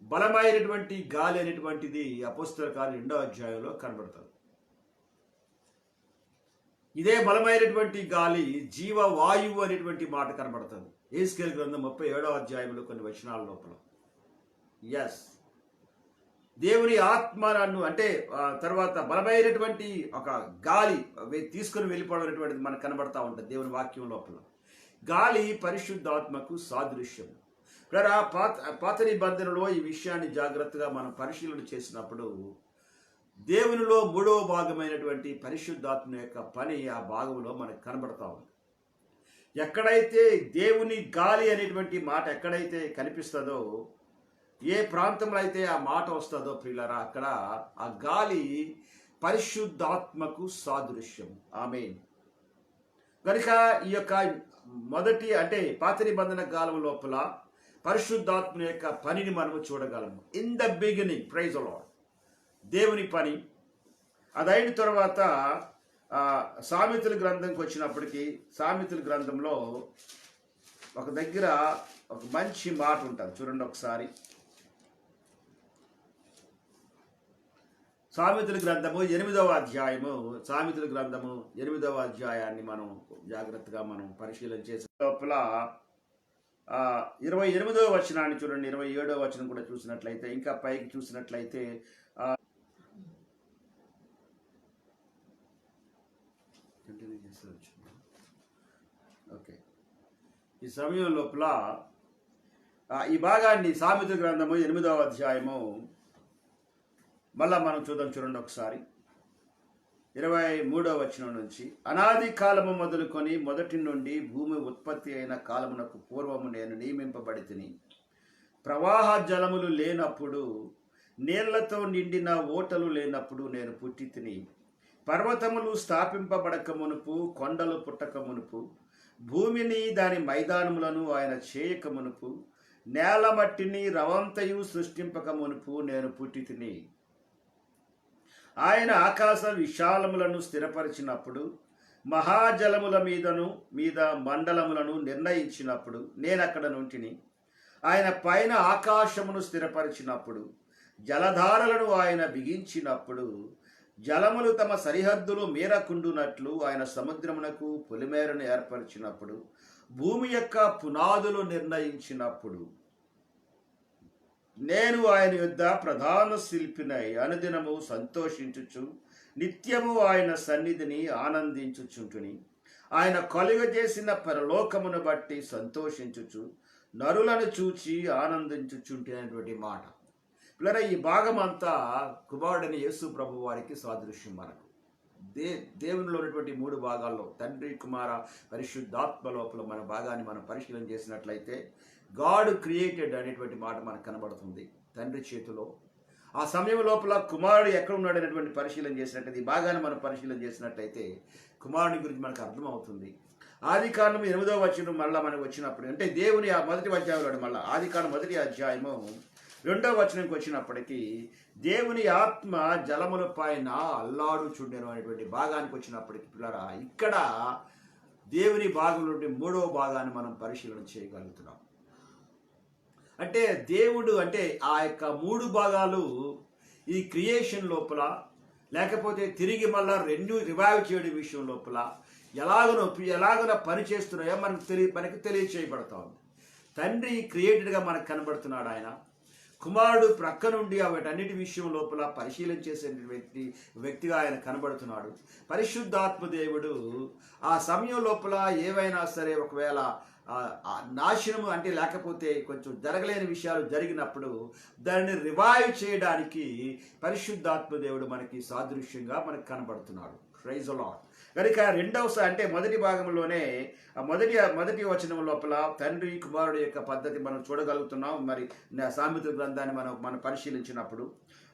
బలమైనటువంటి గాలి అనేటువంటిది అపోస్తలుల కార్యం 2వ అధ్యాయంలో కనబడుతుంది. ఇదే బలమైనటువంటి గాలి జీవవాయువు అనేటువంటి మాట కనబడుతుంది యెహెజ్కేలు గ్రంథం 37వ అధ్యాయంలో కొన్ని వచనాల లోపల. ఎస్, దేవుని ఆత్మ నన్ను అంటే తర్వాత బలమైనటువంటి ఒక గాలి తీసుకుని వెళ్ళిపోవడం అనేటువంటిది మనకు కనబడతా ఉంటుంది దేవుని వాక్యం లోపల. గాలి పరిశుద్ధాత్మకు సాదృశ్యం. పాత నిబంధనలో ఈ విషయాన్ని జాగ్రత్తగా మనం పరిశీలన చేసినప్పుడు దేవునిలో 3వ భాగమైనటువంటి పరిశుద్ధాత్మ యొక్క పని ఆ భాగంలో మనకు కనబడతా ఉంది. ఎక్కడైతే దేవుని గాలి అనేటువంటి మాట ఎక్కడైతే కనిపిస్తుందో, ఏ ప్రాంతంలో అయితే ఆ మాట వస్తుందో ప్రియులారా, అక్కడ ఆ గాలి పరిశుద్ధాత్మకు సాదృశ్యం. ఆమేన్. కనుక ఈ యొక్క మొదటి అంటే పాత నిబంధన కాలం లోపల పరిశుద్ధాత్మ యొక్క పనిని మనము చూడగలము. In the beginning, praise the Lord, దేవుని పని. అదైన తర్వాత సామెతల గ్రంథంకి వచ్చినప్పటికీ సామెతల గ్రంథంలో ఒక దగ్గర ఒక మంచి మాట ఉంటుంది, చూడండి ఒకసారి. సామెతల గ్రంథము 8వ అధ్యాయము, సామెతల గ్రంథము 8వ అధ్యాయాన్ని మనం జాగ్రత్తగా మనం పరిశీలన చేసే లోపల 28వ వచనాన్ని చూడండి. 27వ వచనం కూడా చూసినట్లయితే, ఇంకా పైకి చూసినట్లయితే ఓకే, ఈ సమయం లోపల ఈ భాగాన్ని సామెతల గ్రంథము 8వ అధ్యాయము మళ్ళా మనం చూడండి ఒకసారి 23వ వచనం నుంచి. అనాది కాలము మొదలుకొని మొదటి నుండి భూమి ఉత్పత్తి అయిన కాలమునకు పూర్వము నేను నియమింపబడి తిని, ప్రవాహ జలములు లేనప్పుడు, నీళ్లతో నిండిన ఓటలు లేనప్పుడు నేను పుట్టి తిని, పర్వతములు స్థాపింపబడక మునుపు, కొండలు పుట్టక మునుపు, భూమిని దాని మైదానములను ఆయన చేయక మునుపు, నేల మట్టిని రవంతయు సృష్టింపక మునుపు నేను పుట్టి తిని, ఆయన ఆకాశ విశాలములను స్థిరపరిచినప్పుడు, మహాజలముల మీద మండలములను నిర్ణయించినప్పుడు నేను అక్కడ నుంటిని, ఆయన పైన ఆకాశమును స్థిరపరిచినప్పుడు, జలధారలను ఆయన బిగించినప్పుడు, జలములు తమ సరిహద్దులు మీరకుండునట్లు ఆయన సముద్రమునకు పొలిమేరను ఏర్పరిచినప్పుడు, భూమి యొక్క పునాదులు నిర్ణయించినప్పుడు, నేను ఆయన యొద్ద ప్రధాన శిల్పినై అనుదినము సంతోషించుచు నిత్యము ఆయన సన్నిధిని ఆనందించుచుంటుని, ఆయన కలుగజేసిన పరలోకమును బట్టి సంతోషించుచు నరులను చూచి ఆనందించుచుంటున్నటువంటి మాట. పిల్లరా, ఈ భాగం అంతా కుమారుడైన యేసు ప్రభు వారికి సాదృశ్యం. మనకు దేవునిలో ఉన్నటువంటి 3 భాగాల్లో తండ్రి, కుమార, పరిశుద్ధాత్మ లోపల మన భాగాన్ని మనం పరిశీలన చేసినట్లయితే గాడ్ క్రియేటెడ్ అనేటువంటి మాట మనకు కనబడుతుంది తండ్రి చేతిలో. ఆ సమయం లోపల కుమారుడు ఎక్కడ ఉన్నాడు అనేటువంటి పరిశీలన చేసినట్లయితే, ఈ భాగాన్ని మనం పరిశీలన చేసినట్లయితే కుమారుని గురించి మనకు అర్థమవుతుంది. ఆది కాండం 8వ వచనం మళ్ళీ మనకు వచ్చినప్పుడు, అంటే దేవుని ఆ మొదటి అధ్యాయంలో మళ్ళీ ఆది కాండం 1వ అధ్యాయము 2వ వచనంకి వచ్చినప్పటికీ దేవుని ఆత్మ జలముల పైన అల్లాడుచుండెను అనేటువంటి భాగానికి వచ్చినప్పటికీ పిల్లరా, ఇక్కడ దేవుని భాగంలో 3వ భాగాన్ని మనం పరిశీలన చేయగలుగుతున్నాం. అంటే దేవుడు అంటే ఆ యొక్క 3 భాగాలు ఈ క్రియేషన్ లోపల, లేకపోతే తిరిగి మళ్ళా రివైవ్ చేయడం విషయం లోపల ఎలాగనో పని చేస్తున్నాయో మనకు తెలియచేయబడతా ఉంది. తండ్రి క్రియేటెడ్గా మనకు కనబడుతున్నాడు. ఆయన కుమారుడు ప్రక్క నుండి వాటన్నిటి విషయం లోపల పరిశీలన చేసే వ్యక్తిగా ఆయన కనబడుతున్నాడు. పరిశుద్ధాత్మ దేవుడు ఆ సమయం లోపల ఏవైనా సరే ఒకవేళ నాశనము అంటే లేకపోతే కొంచెం జరగలేని విషయాలు జరిగినప్పుడు దానిని రివైవ్ చేయడానికి పరిశుద్ధాత్మ దేవుడు మనకి సాదృశ్యంగా మనకు కనబడుతున్నాడు. Praise the Lord. కనుక అంటే మొదటి భాగంలోనే మొదటి వచనం లోపల తండ్రి కుమారుడు యొక్క పద్ధతి మనం చూడగలుగుతున్నాం. మరి సామెతల గ్రంథాన్ని మనం పరిశీలించినప్పుడు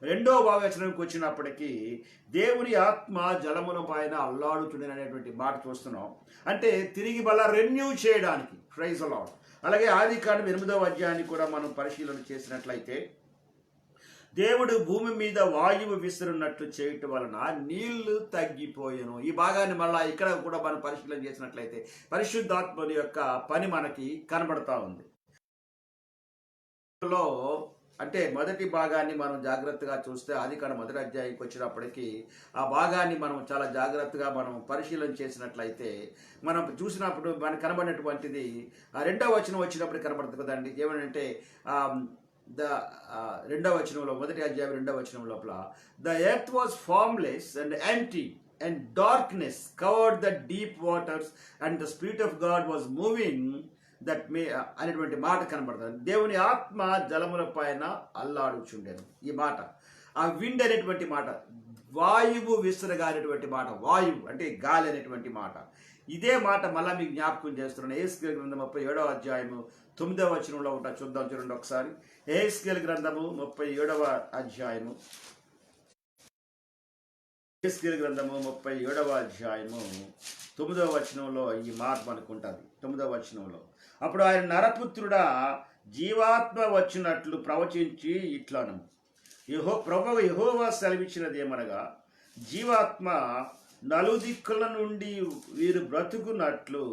2వ వచనంకి వచ్చినప్పటికీ దేవుని ఆత్మ జలముల పైన అల్లాడుచుండెను అనేటువంటి మాట చూస్తున్నాం. అంటే తిరిగి మళ్ళా రెన్యూ చేయడానికి. Praise the Lord. అలాగే ఆది కాండం 8వ అధ్యాయాన్ని కూడా మనం పరిశీలన చేసినట్లయితే దేవుడు భూమి మీద వాయువు విసురున్నట్లు చేయటం వలన నీళ్లు తగ్గిపోయాను. ఈ భాగాన్ని మళ్ళా ఇక్కడ కూడా మనం పరిశీలన చేసినట్లయితే పరిశుద్ధాత్మ యొక్క పని మనకి కనబడతా ఉంది. అంటే మొదటి భాగాన్ని మనం జాగ్రత్తగా చూస్తే ఆదికాండం 1వ అధ్యాయానికి వచ్చినప్పటికీ ఆ భాగాన్ని మనం చాలా జాగ్రత్తగా మనం పరిశీలన చేసినట్లయితే మనం చూసినప్పుడు మనకు కనబడినటువంటిది 2వ వచనం వచ్చినప్పుడు కనబడుతుంది కదండి. ఏమనంటే 2వ వచనంలో, 1వ అధ్యాయం 2వ వచనం లోపల the earth was formless and empty and darkness covered the deep waters and the spirit of God was moving అనేటువంటి మాట కనబడుతుంది. దేవుని ఆత్మ జలముల పైన అల్లాడుచుండెను. ఈ మాట ఆ విండ్ అనేటువంటి మాట, వాయువు విసరగా అనేటువంటి మాట, వాయువు అంటే గాలి అనేటువంటి మాట. ఇదే మాట మళ్ళీ మీకు జ్ఞాపకం చేస్తున్నాను. యెహెజ్కేలు గ్రంథం 37వ అధ్యాయము 9వ వచనంలో ఉంటా. చూడండి ఒకసారి. యెహెజ్కేలు గ్రంథము 37వ అధ్యాయము 9వ వచనంలో ఈ మాట మనకు ఉంటుంది. 9వ వచనంలో, అప్పుడు ఆయన నరపుత్రుడా జీవాత్మ వచ్చినట్లు ప్రవచించి ఇట్లను, ప్రభువు యెహోవా సెలవిచ్చినదేమనగా, జీవాత్మ నలుదిక్కుల నుండి వీరు బ్రతుకున్నట్లు,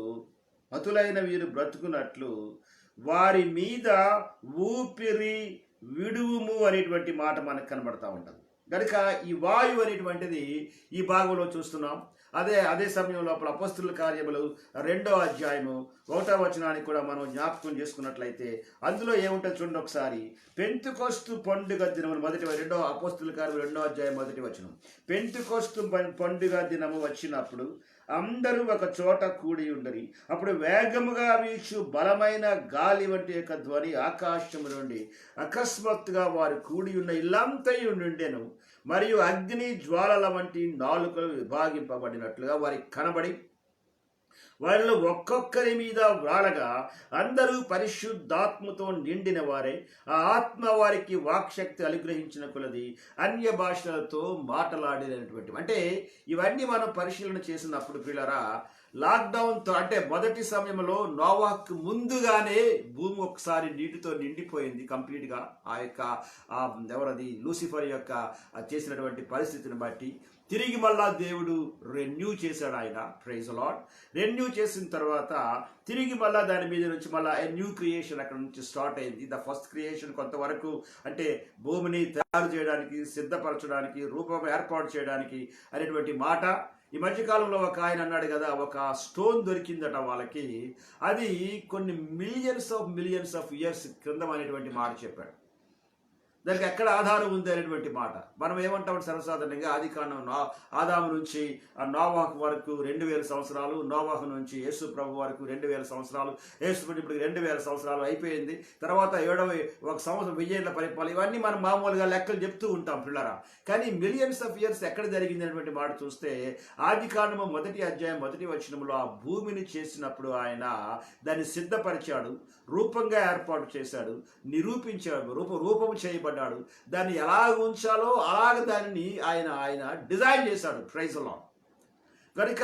మతులైన వీరు బ్రతుకున్నట్లు వారి మీద ఊపిరి విడువుము అనేటువంటి మాట మనకు కనబడతా ఉంటుంది. కనుక ఈ వాయువు అనేటువంటిది ఈ భాగంలో చూస్తున్నాం. అదే సమయం లోపల అపోస్తుల కార్యములు 2వ అధ్యాయము 1వ వచనానికి కూడా మనం జ్ఞాపకం చేసుకున్నట్లయితే అందులో ఏముంటుంది చూడండి ఒకసారి. పెంతెకొస్తు పండుగ దినము, 2వ అపోస్తుల కార్యములు 2వ అధ్యాయం 1వ వచనం. పెంతెకొస్తు పండుగ దినము వచ్చినప్పుడు అందరూ ఒక చోట కూడి ఉండరి. అప్పుడు వేగముగా వీచు బలమైన గాలి వంటి యొక్క ధ్వని ఆకాశము నుండి అకస్మాత్తుగా వారు కూడి ఉన్న ఇల్లంతయు నిండెను. మరియు అగ్ని జ్వాలల వంటి నాలుకలు విభాగింపబడినట్లుగా వారికి కనబడి వారిలో ఒక్కొక్కరి మీద వ్రాలగా అందరూ పరిశుద్ధాత్మతో నిండిన వారే. ఆ ఆత్మ వారికి వాక్శక్తి అనుగ్రహించిన కొలది అన్య భాషలతో మాట్లాడినటువంటి. అంటే ఇవన్నీ మనం పరిశీలన చేసినప్పుడు పిల్లరా, లాక్డౌన్తో అంటే మొదటి సమయంలో నోవాహుకు ముందుగానే భూమి ఒకసారి నీటితో నిండిపోయింది కంప్లీట్గా. ఆ యొక్క ఎవరది లూసిఫర్ యొక్క చేసినటువంటి పరిస్థితిని బట్టి తిరిగి మళ్ళా దేవుడు రెన్యూ చేశాడు. ఆయన ప్రైజ్ లార్డ్. రెన్యూ చేసిన తర్వాత తిరిగి మళ్ళా దాని మీద నుంచి మళ్ళీ న్యూ క్రియేషన్ అక్కడ నుంచి స్టార్ట్ అయింది. ద ఫస్ట్ క్రియేషన్ కొంతవరకు అంటే భూమిని తయారు చేయడానికి, సిద్ధపరచడానికి, రూపం ఏర్పాటు చేయడానికి అనేటువంటి మాట. ఈ మధ్యకాలంలో ఒక ఆయన అన్నాడు కదా, ఒక స్టోన్ దొరికిందట వాళ్ళకి, అది కొన్ని మిలియన్స్ ఆఫ్ ఇయర్స్ క్రిందం అనేటువంటి మాట చెప్పాడు. దానికి ఎక్కడ ఆధారం ఉంది అనేటువంటి మాట. మనం ఏమంటాం సర్వసాధారణంగా ఆది కాండం ఆదాము నుంచి నోవాహు వరకు 2000 సంవత్సరాలు, నోవాహు నుంచి యేసు ప్రభు వరకు 2000 సంవత్సరాలు, యేసు ఇప్పుడు 2000 సంవత్సరాలు అయిపోయింది. తర్వాత 7వ సంవత్సరం 1000 ఏళ్ల పరిపాలన. ఇవన్నీ మనం మామూలుగా లెక్కలు చెప్తూ ఉంటాం పిల్లరా. కానీ మిలియన్స్ ఆఫ్ ఇయర్స్ ఎక్కడ జరిగింది అనేటువంటి మాట చూస్తే ఆది కాండము 1వ అధ్యాయం 1వ వచనంలో ఆ భూమిని చేసినప్పుడు ఆయన దాన్ని సిద్ధపరిచాడు, రూపంగా ఏర్పాటు చేశాడు, నిరూపించాడు, రూపము చేయబడ్డాడు. దాన్ని ఎలా ఉంచాలో అలాగ దానిని ఆయన డిజైన్ చేశాడు. Praise Lord. కనుక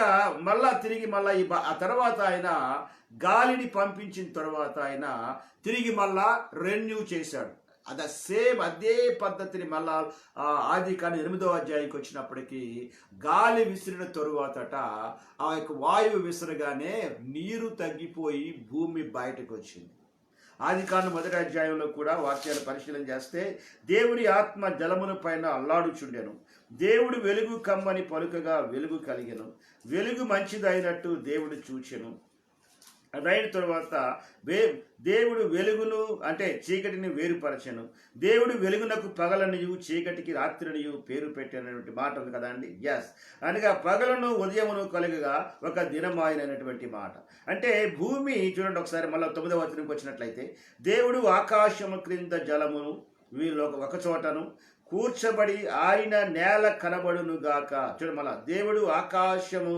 మళ్ళా తిరిగి మళ్ళా ఆ తర్వాత ఆయన గాలిని పంపించిన తర్వాత ఆయన తిరిగి మళ్ళా రెన్యూ చేశాడు. అదే పద్ధతిని మళ్ళా ఆది కాండం 8వ అధ్యాయానికి వచ్చినప్పటికీ గాలి విసిరిన తరువాతట ఆ యొక్క వాయువు విసరగానే నీరు తగ్గిపోయి భూమి బయటకు వచ్చింది. ఆది కాండం 1వ అధ్యాయంలో కూడా వాక్యాలు పరిశీలన చేస్తే దేవుని ఆత్మ జలముల పైన అల్లాడుచుండెను. దేవుడు వెలుగు కమ్మని పలుకగా వెలుగు కలిగెను. వెలుగు మంచిదైనట్టు దేవుడు చూచెను. అదైన తర్వాత దేవుడు వెలుగును అంటే చీకటిని వేరుపరచెను. దేవుడు వెలుగునకు పగలనియు చీకటికి రాత్రినియు పేరు పెట్టినటువంటి మాట ఉంది కదండి. ఎస్, అనగా పగలను ఉదయమును కలుగగా ఒక దినమాయనటువంటి మాట. అంటే భూమి చూడండి ఒకసారి మళ్ళీ 9వ వచనంకి వచ్చినట్లయితే, దేవుడు ఆకాశము క్రింద జలమును వీళ్ళు ఒక చోటను కూర్చబడి ఆరిన నేల కనబడును గాక. చూడండి మళ్ళా, దేవుడు ఆకాశము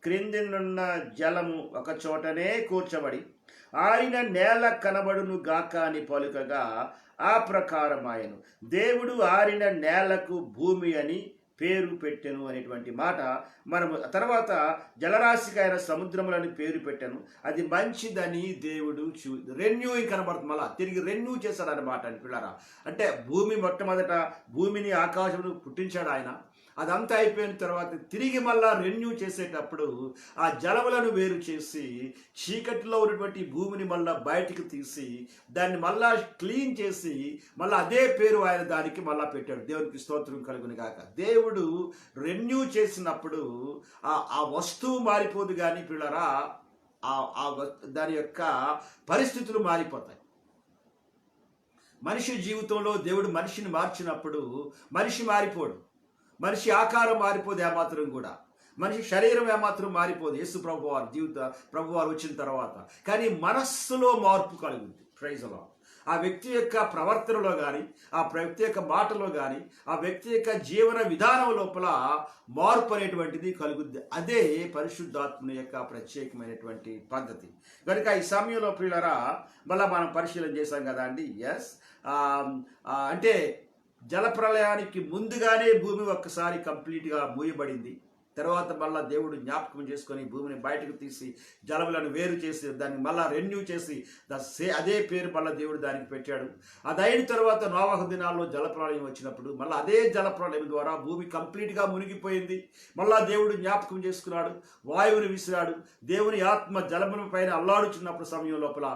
క్రిందినున్న జలము ఒక చోటనే కూర్చబడి ఆరిన నేల కనబడును గాక అని పలుకగా ఆ ప్రకారమాయను. దేవుడు ఆరిన నేలకు భూమి అని పేరు పెట్టెను అనేటువంటి మాట. మనము తర్వాత జలరాశికి ఆయన సముద్రములని పేరు పెట్టాను, అది మంచిదని దేవుడు రెన్యూయింగ్ కనబడుతుంది. మళ్ళా తిరిగి రెన్యూ చేశాడు అన్నమాట అని పిల్లరా. అంటే భూమి మొట్టమొదట భూమిని ఆకాశమును పుట్టించాడు ఆయన. అదంతా అయిపోయిన తర్వాత తిరిగి మళ్ళా రెన్యూ చేసేటప్పుడు ఆ జలములను వేరు చేసి చీకటిలో ఉన్నటువంటి భూమిని మళ్ళా బయటికి తీసి దాన్ని మళ్ళా క్లీన్ చేసి మళ్ళీ అదే పేరు ఆయన దానికి మళ్ళా పెట్టాడు. దేవునికి స్తోత్రం కలుగును గాక. దేవుడు రెన్యూ చేసినప్పుడు ఆ వస్తువు మారిపోదు కానీ పిల్లరా, దాని యొక్క పరిస్థితులు మారిపోతాయి. మనిషి జీవితంలో దేవుడు మనిషిని మార్చినప్పుడు మనిషి మారిపోడు, మనిషి ఆకారం మారిపోదు ఏమాత్రం కూడా, మనిషి శరీరం ఏమాత్రం మారిపోదు యేసు ప్రభువారు వచ్చిన తర్వాత. కానీ మనస్సులో మార్పు కలుగుతుంది. Praise Lord. ఆ వ్యక్తి యొక్క ప్రవర్తనలో కానీ, ఆ వ్యక్తి యొక్క మాటలో కానీ, ఆ వ్యక్తి యొక్క జీవన విధానం లోపల మార్పు అనేటువంటిది కలుగుద్ది. అదే పరిశుద్ధాత్మని యొక్క ప్రత్యేకమైనటువంటి పద్ధతి. కనుక ఈ సమయంలో పిల్లరా మళ్ళీ మనం పరిశీలన చేశాం కదా అండి. ఎస్, అంటే జలప్రలయానికి ముందుగానే భూమి ఒక్కసారి కంప్లీట్గా మూయబడింది. తర్వాత మళ్ళీ దేవుడు జ్ఞాపకం చేసుకొని భూమిని బయటకు తీసి జలములను వేరు చేసి దాన్ని మళ్ళీ రెన్యూ చేసి అదే పేరు మళ్ళీ దేవుడు దానికి పెట్టాడు. అదైన తర్వాత నోవాహు దినాల్లో జలప్రలయం వచ్చినప్పుడు మళ్ళీ అదే జలప్రలయం ద్వారా భూమి కంప్లీట్గా మునిగిపోయింది. మళ్ళా దేవుడు జ్ఞాపకం చేసుకున్నాడు, వాయువుని విసిరాడు. దేవుని ఆత్మ జలముల పైన అల్లాడుచున్నప్పుడు సమయం లోపల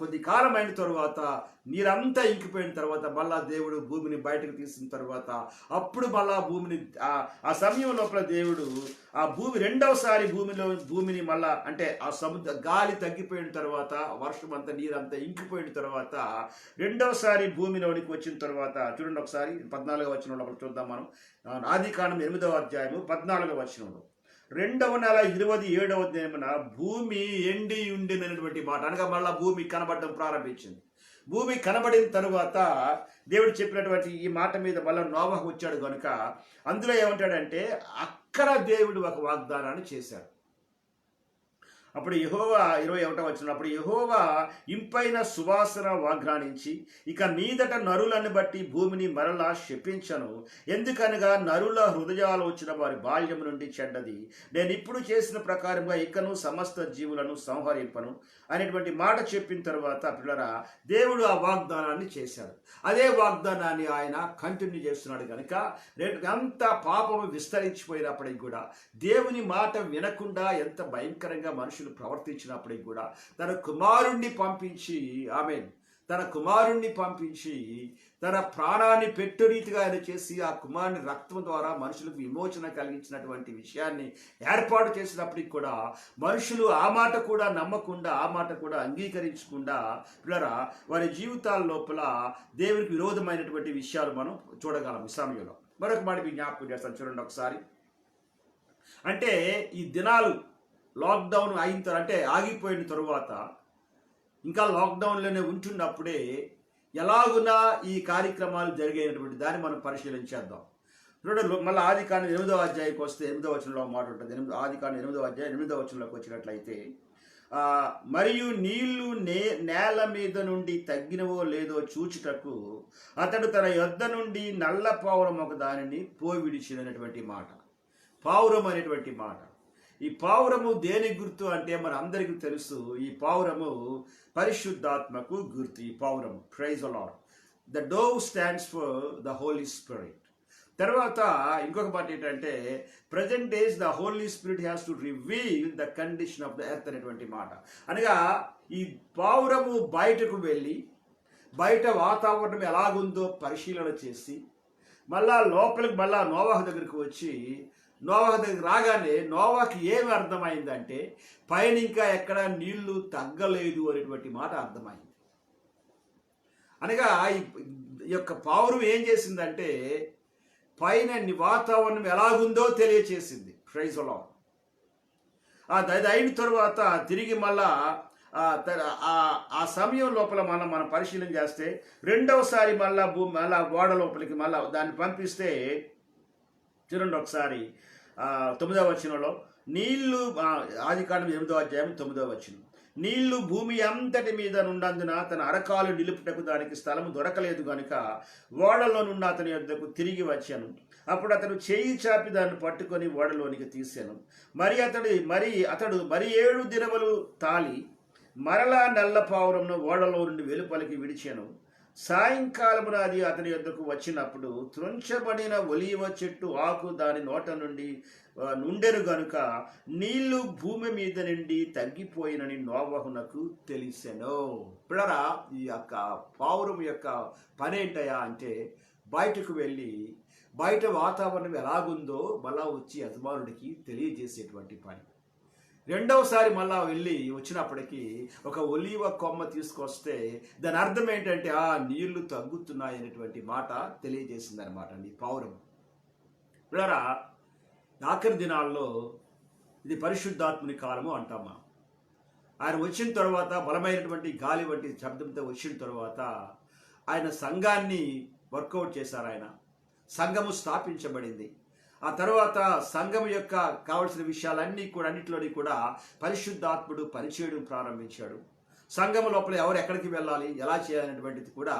కొద్ది కాలం అయిన తర్వాత నీరంతా ఇంకిపోయిన తర్వాత మళ్ళా దేవుడు భూమిని బయటకు తీసిన తర్వాత అప్పుడు మళ్ళా భూమిని ఆ సమయం లోపల దేవుడు ఆ రెండవసారి భూమిని మళ్ళా అంటే ఆ గాలి తగ్గిపోయిన తర్వాత వర్షం అంతా నీరంతా ఇంకిపోయిన తర్వాత రెండవసారి భూమిలోనికి వచ్చిన తర్వాత చూడండి ఒకసారి 14వ వచనంలో చూద్దాం మనం. ఆది కాండం 8వ అధ్యాయము 14వ వచనంలో రెండవ నెల 27వ దినమున భూమి ఎండి ఉండినటువంటి మాట, అనగా మళ్ళా భూమి కనబడడం ప్రారంభించింది. భూమి కనబడిన తరువాత దేవుడు చెప్పినటువంటి ఈ మాట మీద మళ్ళీ నోవహు వచ్చాడు కనుక అందులో ఏమంటాడంటే అక్కడ దేవుడు ఒక వాగ్దానాన్ని చేశాడు. అప్పుడు యెహోవా 21వ వచనం, అప్పుడు యెహోవా ఇంపైన సువాసన వాగ్దానించి, ఇక మీదట నరులను బట్టి భూమిని మరలా శపించను, ఎందుకనగా నరుల హృదయాలోచన వారి బాల్యం నుండి చెడ్డది, నేను ఇప్పుడు చేసిన ప్రకారంగా ఇకను సమస్త జీవులను సంహరింపను అనేటువంటి మాట చెప్పిన తర్వాత పిల్లరా దేవుడు ఆ వాగ్దానాన్ని చేశాడు. అదే వాగ్దానాన్ని ఆయన కంటిన్యూ చేస్తున్నాడు కనుక ఎంత పాపము విస్తరించిపోయినప్పటికి కూడా దేవుని మాట వినకుండా ఎంత భయంకరంగా మనుషులు ప్రవర్తించినప్పటికి కూడా తన కుమారుణ్ణి పంపించి తన ప్రాణాన్ని పెట్టు రీతిగా ఆయన చేసి ఆ కుమారుని రక్తం ద్వారా మనుషులకు విమోచన కలిగించినటువంటి విషయాన్ని ఏర్పాటు చేసినప్పటికి కూడా మనుషులు ఆ మాట కూడా నమ్మకుండా, ఆ మాట కూడా అంగీకరించకుండా పిల్లరా వారి జీవితాల లోపల దేవునికి విరోధమైనటువంటి విషయాలు మనం చూడగలం. ఈ సమయంలో మరొక మాట మీ జ్ఞాపకం చేస్తాను, చూడండి ఒకసారి. అంటే ఈ దినాలు లాక్డౌన్ అయిన అంటే ఆగిపోయిన తరువాత ఇంకా లాక్డౌన్లోనే ఉంటున్నప్పుడే ఎలాగున్నా ఈ కార్యక్రమాలు జరిగేటువంటి దాన్ని మనం పరిశీలించేద్దాం. చూడండి మళ్ళీ ఆదికాండం 8వ అధ్యాయానికి వస్తే 8వ వచనంలో మాట ఉంటుంది. ఆదికాండం 8వ అధ్యాయం 8వ వచనంలోకి వచ్చినట్లయితే, మరియు నీళ్లు నేల మీద నుండి తగ్గినవో లేదో చూచుటకు అతడు తన యొద్ద నుండి నల్ల పావురం ఒక దానిని పోవిడిచినటువంటి మాట. పావురం అనేటువంటి మాట, ఈ పావురము దేని గుర్తు అంటే మన అందరికీ తెలుసు. ఈ పావురము పరిశుద్ధాత్మకు గుర్తు. ఈ పావురము, praise the Lord. The dove stands for the holy spirit. తర్వాత ఇంకొక మాట ఏంటంటే present days the holy spirit has to reveal the condition of the earth అనేటువంటి మాట. అనగా ఈ పావురము బయటకు వెళ్ళి బయట వాతావరణం ఎలాగుందో పరిశీలన చేసి మళ్ళా లోపలికి మళ్ళా నోవాహు దగ్గరికి వచ్చి, నోవాహు దగ్గర రాగానే నోవాకి ఏమి అర్థమైందంటే పైన ఇంకా ఎక్కడ నీళ్లు తగ్గలేదు అనేటువంటి మాట అర్థమైంది. అనగా ఈ యొక్క పావురం ఏం చేసిందంటే పైన వాతావరణం ఎలాగుందో తెలియచేసింది. Praise the Lord. అది అయిన తర్వాత తిరిగి మళ్ళా ఆ సమయం లోపల మనం పరిశీలన చేస్తే రెండవసారి మళ్ళా ఓడ లోపలికి మళ్ళా దాన్ని పంపిస్తే చూడండి ఒకసారి 9వ వచనంలో, నీళ్లు ఆదికాండం 8వ అధ్యాయం 9వ వచనం, నీళ్లు భూమి అంతటి మీద నుండందున తన అరకాలు నిలుపుటకు దానికి స్థలము దొరకలేదు కనుక ఓడలో నుండి అతని యొద్దకు తిరిగి వచ్చాను. అప్పుడు అతడు చేయి చాపి దాన్ని పట్టుకొని ఓడలోనికి తీశాను. అతడు 7 దినములు తాలి మరలా నల్ల పావురంను ఓడలో నుండి వెలుపలికి విడిచాను. సాయంకాలమున అది అతని యొద్దకు వచ్చినప్పుడు త్రుంచబడిన ఒలీవ చెట్టు ఆకు దాని నోట నుండి నుండెను గనుక నీళ్లు భూమి మీద నుండి తగ్గిపోయినని నోవహునకు తెలిసెను. పిల్లరా ఈ యొక్క పావురం యొక్క పని ఏంటయా అంటే బయటకు వెళ్ళి బయట వాతావరణం ఎలాగుందో మళ్ళా వచ్చి యజమానుడికి తెలియజేసేటువంటి పని. రెండవసారి మళ్ళా వచ్చినప్పటికీ ఒక ఒలీవ కొమ్మ తీసుకొస్తే దాని అర్థం ఏంటంటే నీళ్లు తగ్గుతున్నాయి అనేటువంటి మాట తెలియజేసింది అనమాట అండి పావురం. పిల్లరా ఆఖరి దినాల్లో ఇది పరిశుద్ధాత్ముని కాలము అంటామా. ఆయన వచ్చిన తర్వాత బలమైనటువంటి గాలి వంటి శబ్దంతో వచ్చిన తర్వాత ఆయన సంఘాన్ని వర్కౌట్ చేశారు. ఆయన సంఘము స్థాపించబడింది. ఆ తర్వాత సంఘం యొక్క కావలసిన అన్నిటిలోని కూడా పరిశుద్ధాత్ముడు పనిచేయడం ప్రారంభించాడు. సంఘం లోపల ఎవరు ఎక్కడికి వెళ్ళాలి, ఎలా చేయాలనేటువంటిది కూడా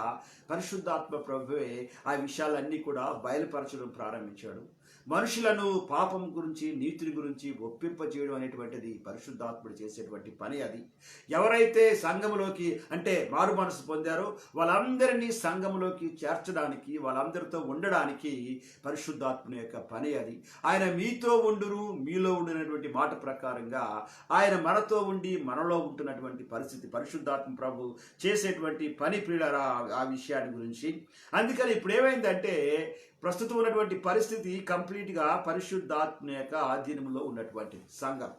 పరిశుద్ధాత్మ ప్రభువే ఆ విషయాలన్నీ కూడా బయలుపరచడం ప్రారంభించాడు. మనుషులను పాపం గురించి నీతిని గురించి ఒప్పింపజేయడం అనేటువంటిది పరిశుద్ధాత్ముడు చేసేటువంటి పని. అది ఎవరైతే సంఘములోకి అంటే మారు మనసు పొందారో వాళ్ళందరినీ సంఘములోకి చేర్చడానికి, వాళ్ళందరితో ఉండడానికి పరిశుద్ధాత్ముని యొక్క పని అది. ఆయన మీతో ఉండును, మీలో ఉండినటువంటి మాట ప్రకారంగా ఆయన మనతో ఉండి మనలో ఉంటున్నటువంటి పరిస్థితి పరిశుద్ధాత్మ ప్రభు చేసేటువంటి పని ప్రియులారా ఆ విషయాన్ని గురించి. అందుకని ఇప్పుడు ఏమైందంటే ప్రస్తుతం ఉన్నటువంటి పరిస్థితి కంప్లీట్గా పరిశుద్ధాత్మ యొక్క ఆధీనంలో ఉన్నటువంటి సంఘం.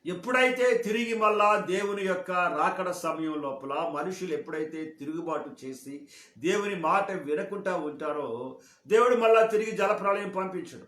ఎప్పుడైతే తిరిగి మళ్ళా దేవుని యొక్క రాకడ సమయం లోపల మనుషులు ఎప్పుడైతే తిరుగుబాటు చేసి దేవుని మాట వినకుండా ఉంటారో దేవుడు మళ్ళా తిరిగి జలప్రళయం పంపించడు.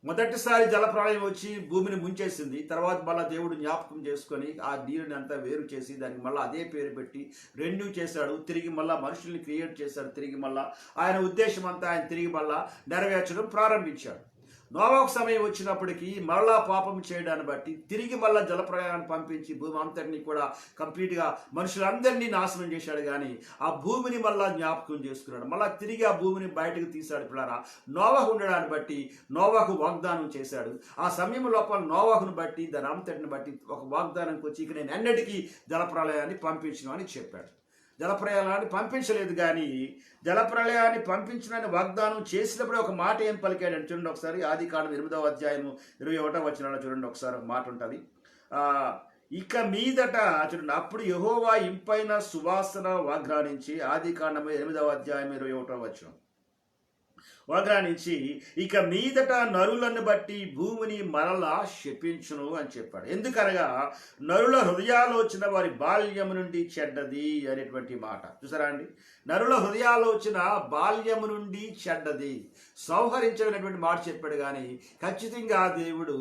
మొదటిసారి జలప్రళయం వచ్చి భూమిని ముంచేసింది. తర్వాత మళ్ళీ దేవుడు జ్ఞాపకం చేసుకొని ఆ నీరుని అంతా వేరు చేసి దానికి మళ్ళీ అదే పేరు పెట్టి రెన్యూ చేశాడు. తిరిగి మళ్ళీ మనుషుల్ని క్రియేట్ చేశాడు. తిరిగి మళ్ళీ ఆయన ఉద్దేశం అంతా ఆయన తిరిగి మళ్ళీ నెరవేర్చడం ప్రారంభించాడు. నోవాహు సమయం వచ్చినప్పటికీ మరలా పాపం చేయడాన్ని బట్టి తిరిగి మళ్ళా జలప్రయాణాన్ని పంపించి భూమి అంతటినీ కూడా కంప్లీట్గా మనుషులందరినీ నాశనం చేశాడు. కానీ ఆ భూమిని మళ్ళా జ్ఞాపకం చేసుకున్నాడు. మళ్ళా తిరిగి ఆ భూమిని బయటకు తీశాడు. పిల్లరా, నోవాహు ఉండడాన్ని బట్టి నోవాహు వాగ్దానం చేశాడు. ఆ సమయం లోపల నోవాహును బట్టి దాని అంతటిని బట్టి ఒక వాగ్దానంకి వచ్చి ఇక నేను ఎన్నటికీ జలప్రలయాన్ని పంపించను అని చెప్పాడు. జలప్రలయాన్ని పంపించలేదు, కానీ జలప్రలయాన్ని పంపించడానికి వాగ్దానం చేసినప్పుడు ఒక మాట ఏం పలికాడని చూడండి ఒకసారి. ఆదికాండం 8వ అధ్యాయము 21వ వచనంలో చూడండి ఒకసారి ఒక మాట ఉంటుంది. ఇక మీదట చూడండి, అప్పుడు యెహోవా ఇంపైన సువాసన వాగ్దానించి, ఆదికాండం 8వ అధ్యాయం 21వ వచనం వాగ్దానించి, ఇక మీదట నరులను బట్టి భూమిని మరలా శపించును అని చెప్పాడు. ఎందుకనగా నరుల హృదయాలోచన వారి బాల్యము నుండి చెడ్డది అనేటువంటి మాట చూసారా అండి. నరుల హృదయాలోచన బాల్యము నుండి చెడ్డది, సంహరించమైనటువంటి మాట చెప్పాడు. కానీ ఖచ్చితంగా దేవుడు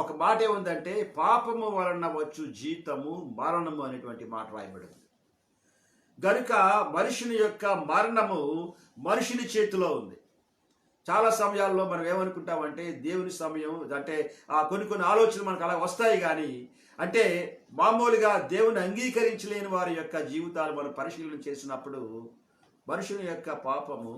ఒక మాట ఏముందంటే, పాపము వలన వచ్చు జీతము మరణము అనేటువంటి మాట రాయబడింది. గనుక మనుషుని యొక్క మరణము మనుషుని చేతిలో ఉంది. చాలా సమయాల్లో మనం ఏమనుకుంటామంటే దేవుని సమయం అంటే కొన్ని ఆలోచనలు మనకు అలా వస్తాయి. కానీ అంటే మామూలుగా దేవుని అంగీకరించలేని వారి యొక్క జీవితాలు మనం పరిశీలన చేసినప్పుడు మనుషుని యొక్క పాపము,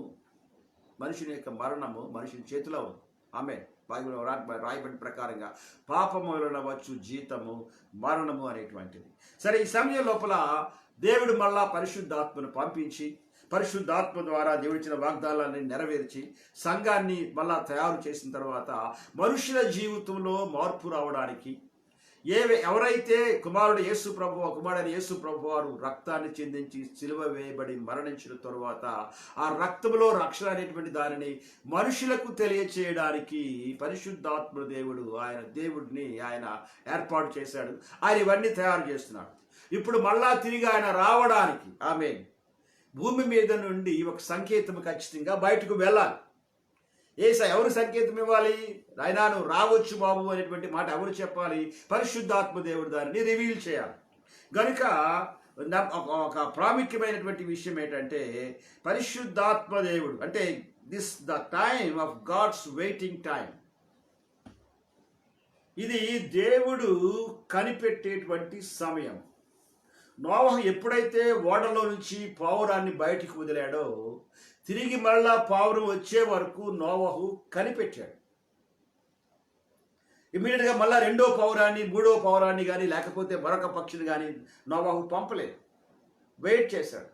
మనుషుని యొక్క మరణము మనుషుని చేతిలో ఉంది. ఆమె బైబిల్లో రాయబడిన ప్రకారంగా పాపము వలన వచ్చు జీతము మరణము అనేటువంటిది. సరే, ఈ సమయం లోపల దేవుడు మళ్ళా పరిశుద్ధాత్మను పంపించి పరిశుద్ధాత్మ ద్వారా దేవుడిచ్చిన వాగ్దానాన్ని నెరవేర్చి సంఘాన్ని మళ్ళా తయారు చేసిన తర్వాత మనుషుల జీవితంలో మార్పు రావడానికి ఎవరైతే కుమారుడైన యేసు ప్రభు వారు రక్తాన్ని చిందించి సిలువ వేయబడి మరణించిన తరువాత ఆ రక్తంలో రక్షణ అనేటువంటి దానిని మనుషులకు తెలియచేయడానికి పరిశుద్ధాత్మ దేవుడిని ఆయన ఏర్పాటు చేశాడు. ఆయన ఇవన్నీ తయారు చేస్తున్నాడు. ఇప్పుడు మళ్ళా తిరిగి ఆయన రావడానికి ఆమేన్ భూమి మీద నుండి ఒక సంకేతం ఖచ్చితంగా బయటకు వెళ్ళాలి. ఎవరు సంకేతం ఇవ్వాలి? ఆయన నువ్వు రావచ్చు బాబు అనేటువంటి మాట ఎవరు చెప్పాలి? పరిశుద్ధాత్మ దేవుడు దానిని రివీల్ చేయాలి. గనుక ఒక ప్రాముఖ్యమైనటువంటి విషయం ఏంటంటే, పరిశుద్ధాత్మ దేవుడు అంటే this the time of God's waiting time. ఇది దేవుడు కనిపెట్టేటువంటి సమయం. నోవహు ఎప్పుడైతే ఓడలో నుంచి పావురాన్ని బయటికి వదిలాడో తిరిగి మళ్ళా పావురం వచ్చే వరకు నోవహు కనిపెట్టాడు. ఇమీడియట్గా మళ్ళా రెండో పౌరాన్ని మూడో పౌరాన్ని కానీ లేకపోతే మరొక పక్షిని కానీ నోవహు పంపలేదు, వెయిట్ చేశాడు.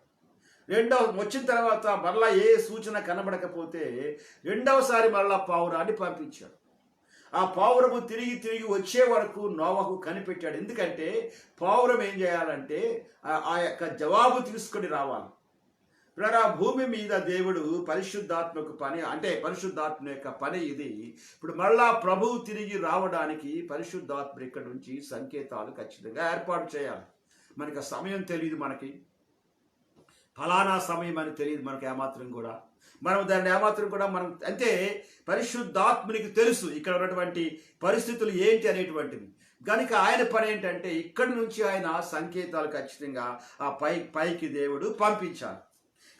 వచ్చిన తర్వాత మరలా ఏ సూచన కనబడకపోతే రెండవసారి మరలా పావురాన్ని పంపించాడు. ఆ పావురము తిరిగి వచ్చే వరకు నోవహు కనిపెట్టాడు. ఎందుకంటే పావురం ఏం చేయాలంటే ఆ యొక్క జవాబు తీసుకొని రావాలి. ఆ భూమి మీద దేవుడు పరిశుద్ధాత్మకు పని అంటే పరిశుద్ధాత్మ యొక్క పని ఇది. ఇప్పుడు మళ్ళా ప్రభువు తిరిగి రావడానికి పరిశుద్ధాత్మ ఇక్కడ నుంచి సంకేతాలు ఖచ్చితంగా ఏర్పాటు చేయాలి. మనకి ఆ సమయం తెలియదు, మనకి ఫలానా సమయం అని తెలియదు మనకి ఏమాత్రం కూడా. మనం దాన్ని ఏమాత్రం కూడా మనం అంటే పరిశుద్ధాత్మనికి తెలుసు ఇక్కడ ఉన్నటువంటి పరిస్థితులు ఏంటి అనేటువంటివి. కనుక ఆయన పని ఏంటంటే ఇక్కడి నుంచి ఆయన సంకేతాలు ఖచ్చితంగా ఆ పైకి దేవుడు పంపించాలి.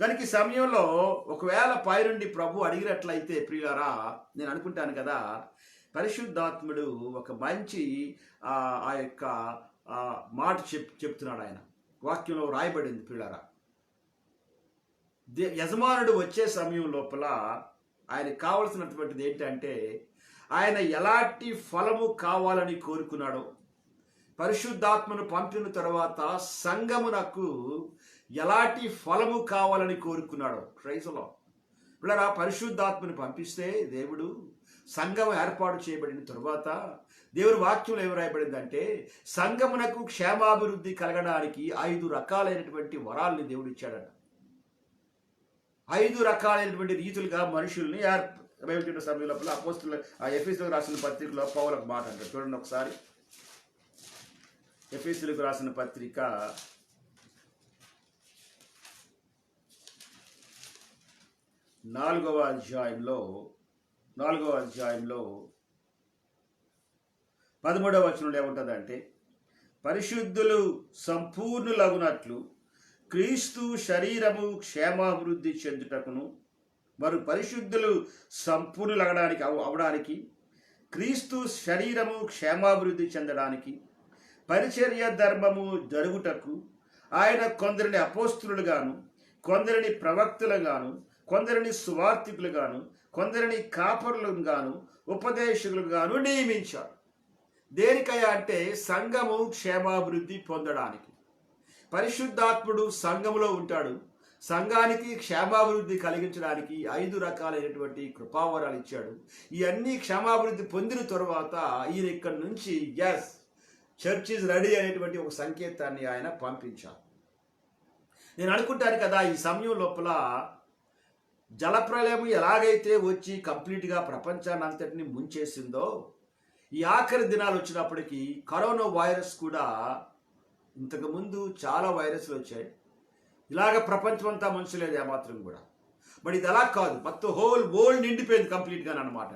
కనుక ఈ సమయంలో ఒకవేళ పై నుండి ప్రభు అడిగినట్లయితే ప్రియులారా, నేను అనుకుంటాను కదా, పరిశుద్ధాత్ముడు ఒక మంచి ఆ యొక్క మాట చెప్తున్నాడు. ఆయన వాక్యంలో రాయబడింది ప్రియులారా, యజమానుడు వచ్చే సమయం లోపల ఆయనకు కావలసినటువంటిది ఏంటంటే ఆయన ఎలాంటి ఫలము కావాలని కోరుకున్నాడో, పరిశుద్ధాత్మను పంపిన తర్వాత సంఘమునకు ఎలాంటి ఫలము కావాలని కోరుకున్నాడో. క్రైస్తలో పిల్లరా, పరిశుద్ధాత్మను పంపిస్తే దేవుడు సంఘం ఏర్పాటు చేయబడిన తరువాత దేవుని వాక్యంలో ఏమి రాయబడిందంటే సంఘమునకు క్షేమాభివృద్ధి కలగడానికి 5 రకాలైనటువంటి వరాల్ని దేవుడు ఇచ్చాడట. 5 రకాలైనటువంటి రీతులుగా మనుషుల్ని బైబిల్ సమయం లోపల అపోస్తుల ఎఫెసీయులకు రాసిన పత్రికలో పౌలకు మాట అంటారు. చూడండి ఒకసారి, ఎఫెసీయులకు రాసిన పత్రిక 4వ అధ్యాయంలో 4వ అధ్యాయంలో 13వ వచనంలో ఏముంటుందంటే, పరిశుద్ధులు సంపూర్ణులగునట్లు క్రీస్తు శరీరము క్షేమాభివృద్ధి చెందుటకును, వారు పరిశుద్ధులు సంపూర్ణులగడానికి అవడానికి, క్రీస్తు శరీరము క్షేమాభివృద్ధి చెందడానికి, పరిచర్య ధర్మము జరుగుటకు ఆయన కొందరిని అపోస్తులుగాను, కొందరిని ప్రవక్తలుగాను, కొందరిని సువార్తికులుగాను, కొందరిని కాపరులుగాను, ఉపదేశకులుగాను నియమించాడు. దేనికయ్యా అంటే సంఘము క్షేమాభివృద్ధి పొందడానికి. పరిశుద్ధాత్ముడు సంఘములో ఉంటాడు. సంఘానికి క్షేమాభివృద్ధి కలిగించడానికి 5 రకాలైనటువంటి కృపావరాలు ఇచ్చాడు. ఇవన్నీ క్షేమాభివృద్ధి పొందిన తరువాత ఈయన ఇక్కడి నుంచి చర్చ్ ఈజ్ రెడీ అనేటువంటి ఒక సంకేతాన్ని ఆయన పంపించారు. నేను అనుకుంటాను కదా, ఈ సమయం లోపల జలప్రలయం ఎలాగైతే వచ్చి కంప్లీట్గా ప్రపంచాన్ని అంతటిని ముంచేసిందో, ఈ ఆఖరి దినాలు వచ్చినప్పటికీ కరోనా వైరస్ కూడా, ఇంతకుముందు చాలా వైరస్లు వచ్చాయి, ఇలాగ ప్రపంచం అంతా మంచలేదు ఏమాత్రం కూడా. బట్ ఇది అలా కాదు, మొత్తం హోల్ వరల్డ్ నిండిపోయింది కంప్లీట్గా అనమాట.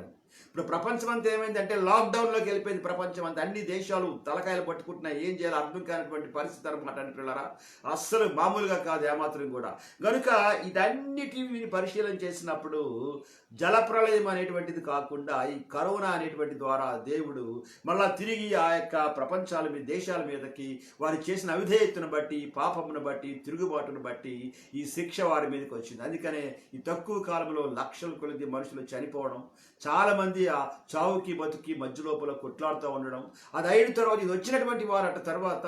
ఇప్పుడు ప్రపంచం అంతా ఏమైందంటే లాక్డౌన్లోకి వెళ్ళిపోయింది. ప్రపంచం అంతా అన్ని దేశాలు తలకాయలు పట్టుకుంటున్నాయి. ఏం చేయాలో అర్థం కానటువంటి పరిస్థితి అనమాట. అంటున్నారా, అస్సలు మామూలుగా కాదు ఏమాత్రం కూడా. కనుక ఇదన్నిటిని పరిశీలన చేసినప్పుడు జలప్రలయం అనేటువంటిది కాకుండా ఈ కరోనా అనేటువంటి ద్వారా దేవుడు మళ్ళా తిరిగి ఆ యొక్క ప్రపంచాల మీద, దేశాల మీదకి వారు చేసిన అవిధేయతను బట్టి, పాపమును బట్టి, తిరుగుబాటును బట్టి ఈ శిక్ష వారి మీదకి వచ్చింది. అందుకనే ఈ తక్కువ కాలంలో లక్షల కొలది మనుషులు చనిపోవడం, చాలామంది ఆ చావుకి బతుకి మధ్య లోపల కొట్లాడుతూ ఉండడం, అది అయిన తర్వాత ఇది వచ్చినటువంటి వారు తర్వాత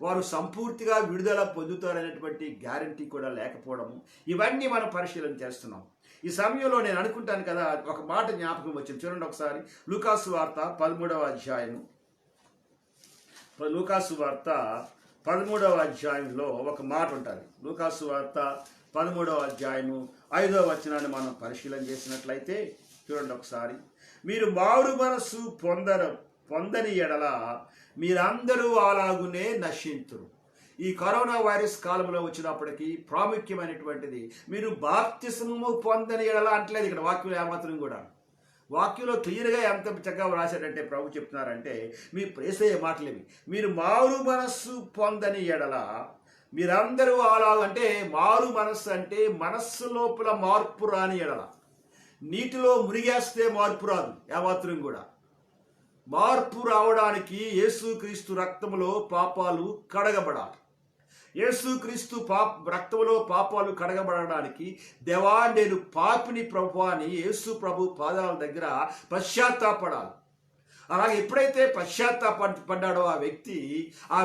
వారు సంపూర్తిగా విడుదల పొందుతారనేటువంటి గ్యారంటీ కూడా లేకపోవడము, ఇవన్నీ మనం పరిశీలన చేస్తున్నాం. ఈ సమయంలో నేను అనుకుంటాను కదా, ఒక మాట జ్ఞాపకం వచ్చింది. చూడండి ఒకసారి, లూకాసు వార్త 13వ అధ్యాయం, లూకాసు వార్త 13వ అధ్యాయంలో ఒక మాట ఉంటుంది. లూకాసు వార్త 13వ అధ్యాయము 5వ వచనాన్ని మనం పరిశీలన చేసినట్లయితే చూడండి ఒకసారి, మీరు మారు మనస్సు పొందని ఎడల మీరందరూ అలాగునే నశింతురు. ఈ కరోనా వైరస్ కాలంలో వచ్చినప్పటికీ ప్రాముఖ్యమైనటువంటిది, మీరు బాప్తిస్మము పొందని ఎడల అంటలేదు ఇక్కడ వాక్యంలో ఏమాత్రం కూడా. వాక్యంలో క్లియర్గా ఎంత చక్కగా రాశాడంటే ప్రభు చెప్తున్నారంటే, మీ యేసయ్య మాటలేవి, మీరు మారు మనస్సు పొందని ఎడల మీరందరూ అలాగంటే, మారు మనస్సు అంటే మనస్సు లోపల మార్పు రాని ఎడల. నీటిలో మునిగేస్తే మార్పు రాదు ఏమాత్రం కూడా. మార్పు రావడానికి యేసుక్రీస్తు రక్తములో పాపాలు కడగబడాలి. యేసుక్రీస్తు రక్తములో పాపాలు కడగబడడానికి, దేవా నేను పాపిని ప్రభువా అని యేసు ప్రభు పాదాల దగ్గర పశ్చాత్తాపడాలి. అలాగే ఎప్పుడైతే పశ్చాత్తాపడ్డాడో ఆ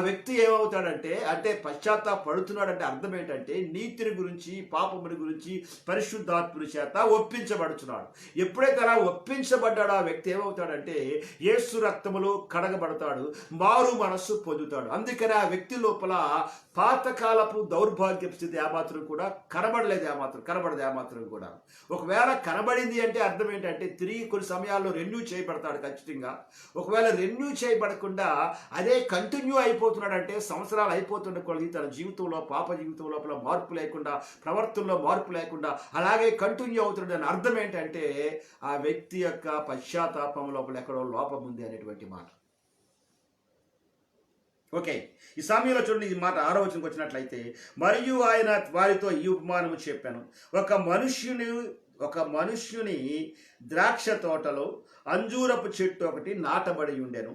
వ్యక్తి ఏమవుతాడంటే, అంటే పశ్చాత్తాపడుతున్నాడంటే అర్థం ఏంటంటే, నీతిని గురించి, పాపముని గురించి పరిశుద్ధాత్ముని చేత ఒప్పించబడుతున్నాడు. ఎప్పుడైతే అలా ఒప్పించబడ్డాడో ఆ వ్యక్తి ఏమవుతాడంటే యేసు రక్తములో కడగబడతాడు, మారు మనస్సు పొందుతాడు. అందుకని ఆ వ్యక్తి లోపల పాతకాలపు దౌర్భాగ్య స్థితి ఏమాత్రం కూడా కనబడదు ఏమాత్రం కూడా. ఒకవేళ కనబడింది అంటే అర్థం ఏంటంటే, తిరిగి కొన్ని సమయాల్లో రెన్యూ చేయబడతాడు ఖచ్చితంగా. ఒకవేళ రెన్యూ చేయబడకుండా అదే కంటిన్యూ అయిపోతున్నాడంటే, సంవత్సరాలు అయిపోతున్న కొద్ది తన జీవితంలో, పాప జీవితం లోపల మార్పు లేకుండా, ప్రవర్తనలో మార్పు లేకుండా అలాగే కంటిన్యూ అవుతున్నాడని అర్థం ఏంటంటే, ఆ వ్యక్తి యొక్క పశ్చాత్తాపం లోపల ఎక్కడో లోపం ఉంది అనేటువంటి మాట. ఓకే, ఈ సమయంలో చూడండి, ఈ మాట 6వ వచనంకి వచ్చినట్లయితే, మరియు ఆయన వారితో ఈ ఉపమానము చెప్పాను, ఒక మనుష్యుని ద్రాక్ష తోటలో అంజూరపు చెట్టు ఒకటి నాటబడి ఉండెను.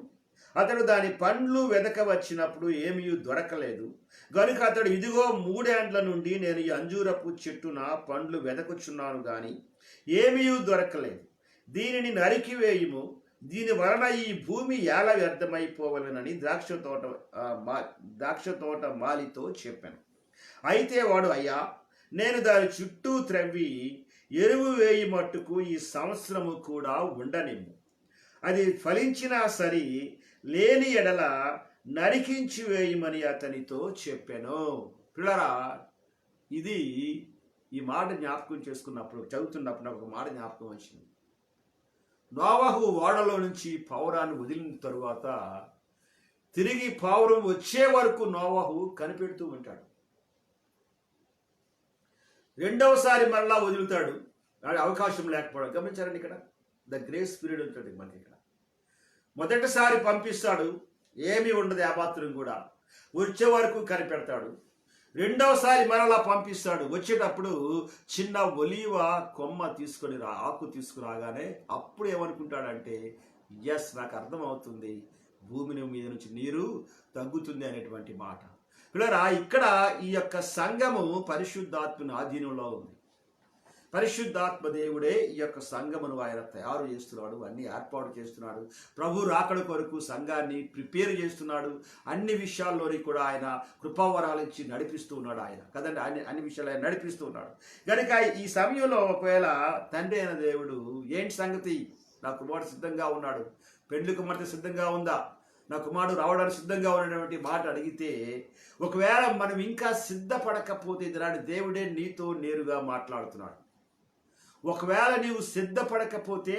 అతడు దాని పండ్లు వెదక వచ్చినప్పుడు ఏమీ దొరకలేదు. గనుక అతడు, ఇదిగో 3 ఏండ్ల నుండి నేను ఈ అంజూరపు చెట్టున పండ్లు వెదకుచున్నాను గాని ఏమీ దొరకలేదు. దీనిని నరికివేయుము, దీని వలన ఈ భూమి ఎలా వ్యర్థమైపోవాలనని ద్రాక్ష తోట మాలితో చెప్పాను. అయితే వాడు, అయ్యా నేను దాని చుట్టూ త్రవ్వి ఎరువు వేయి మట్టుకు ఈ సంవత్సరము కూడా ఉండనిమ్ము, అది ఫలించినా సరి, లేని ఎడల నరికించి వేయమని అతనితో చెప్పాను. పిల్లరా, ఇది ఈ మాట జ్ఞాపకం చదువుతున్నప్పుడు నాకు ఒక మాట జ్ఞాపకం వచ్చింది. నోవహు ఓడలో నుంచి పావురాన్ని వదిలిన తరువాత తిరిగి పావురం వచ్చే వరకు నోవహు కనిపెడుతూ ఉంటాడు. రెండవసారి మరలా వదులుతాడు, అవకాశం లేకపోవడం. గమనించారండి ఇక్కడ. ద గ్రేస్ పీరియడ్ ఉంటుంది మనకి ఇక్కడ. మొదటిసారి పంపిస్తాడు, ఏమీ ఉండదు, ఆ మాత్రం కూడా వచ్చే వరకు కనిపెడతాడు. రెండవసారి మరలా పంపిస్తాడు. వచ్చేటప్పుడు చిన్న ఒలీవ కొమ్మ తీసుకొని ఆకు తీసుకురాగానే అప్పుడు ఏమనుకుంటాడంటే, ఎస్, నాకు అర్థమవుతుంది, భూమిని మీద నుంచి నీరు తగ్గుతుంది అనేటువంటి మాట. పిల్లరా, ఇక్కడ ఈ యొక్క సంఘము పరిశుద్ధాత్మని ఆధీనంలో ఉంది. పరిశుద్ధాత్మ దేవుడే ఈ యొక్క సంఘమును ఆయన తయారు చేస్తున్నాడు, అన్ని ఏర్పాటు చేస్తున్నాడు. ప్రభు రాకడ కొరకు సంఘాన్ని ప్రిపేర్ చేస్తున్నాడు. అన్ని విషయాల్లోని కూడా ఆయన కృపావరాలు ఇచ్చి నడిపిస్తూ ఉన్నాడు ఆయన కదండి. అన్ని విషయాలు ఆయన నడిపిస్తూ ఉన్నాడు. కనుక ఈ సమయంలో ఒకవేళ తండ్రి అయిన దేవుడు, ఏంటి సంగతి, నా కుమారుడు సిద్ధంగా ఉన్నాడు, పెండ్లి కుమార్తె సిద్ధంగా ఉందా, నా కుమారుడు రావడానికి సిద్ధంగా ఉన్నటువంటి మాట అడిగితే, ఒకవేళ మనం ఇంకా సిద్ధపడకపోతే దాని దేవుడే నీతో నేరుగా మాట్లాడుతున్నాడు. ఒకవేళ నీవు సిద్ధపడకపోతే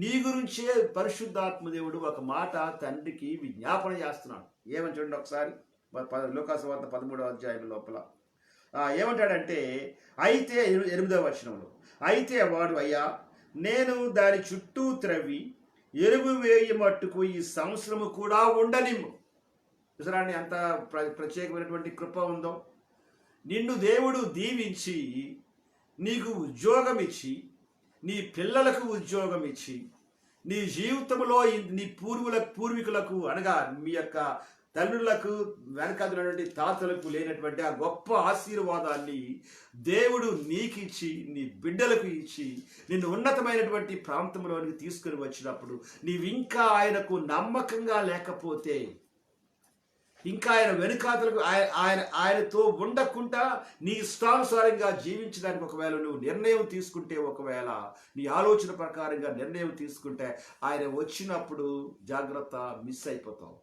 నీ గురించే పరిశుద్ధాత్మ దేవుడు ఒక మాట తండ్రికి విజ్ఞాపన చేస్తున్నాడు. ఏమని చూడండి ఒకసారి, లూకాసు వార్త 13వ అధ్యాయం లోపల ఏమంటాడంటే, అయితే 8వ వచనంలో, అయితే వాడు, అయ్యా, నేను దాని చుట్టూ త్రవ్వి ఎరువు వేయి మట్టుకు ఈ సంవత్సరము కూడా ఉండనిమ్ము. చూసారాన్ని ఎంత ప్రత్యేకమైనటువంటి కృప ఉందో. నిన్ను దేవుడు దీవించి నీకు ఉద్యోగం ఇచ్చి, నీ పిల్లలకు ఉద్యోగం ఇచ్చి, నీ జీవితంలో నీ పూర్వీకులకు అనగా మీ యొక్క తల్లులకు వెనకదున్నటువంటి తాతలకు లేనటువంటి ఆ గొప్ప ఆశీర్వాదాన్ని దేవుడు నీకిచ్చి, నీ బిడ్డలకు ఇచ్చి, నిన్ను ఉన్నతమైనటువంటి ప్రాంతంలోనికి తీసుకుని వచ్చినప్పుడు నీవింకా ఆయనకు నమ్మకంగా లేకపోతే, ఇంకా ఆయన వెనుకాతలకు ఆయనతో ఉండకుండా నీ ఇష్టానుసారంగా జీవించడానికి ఒకవేళ నువ్వు నిర్ణయం తీసుకుంటే, ఒకవేళ నీ ఆలోచన ప్రకారంగా నిర్ణయం తీసుకుంటే, ఆయన వచ్చినప్పుడు జాగ్రత్త, మిస్ అయిపోతావు.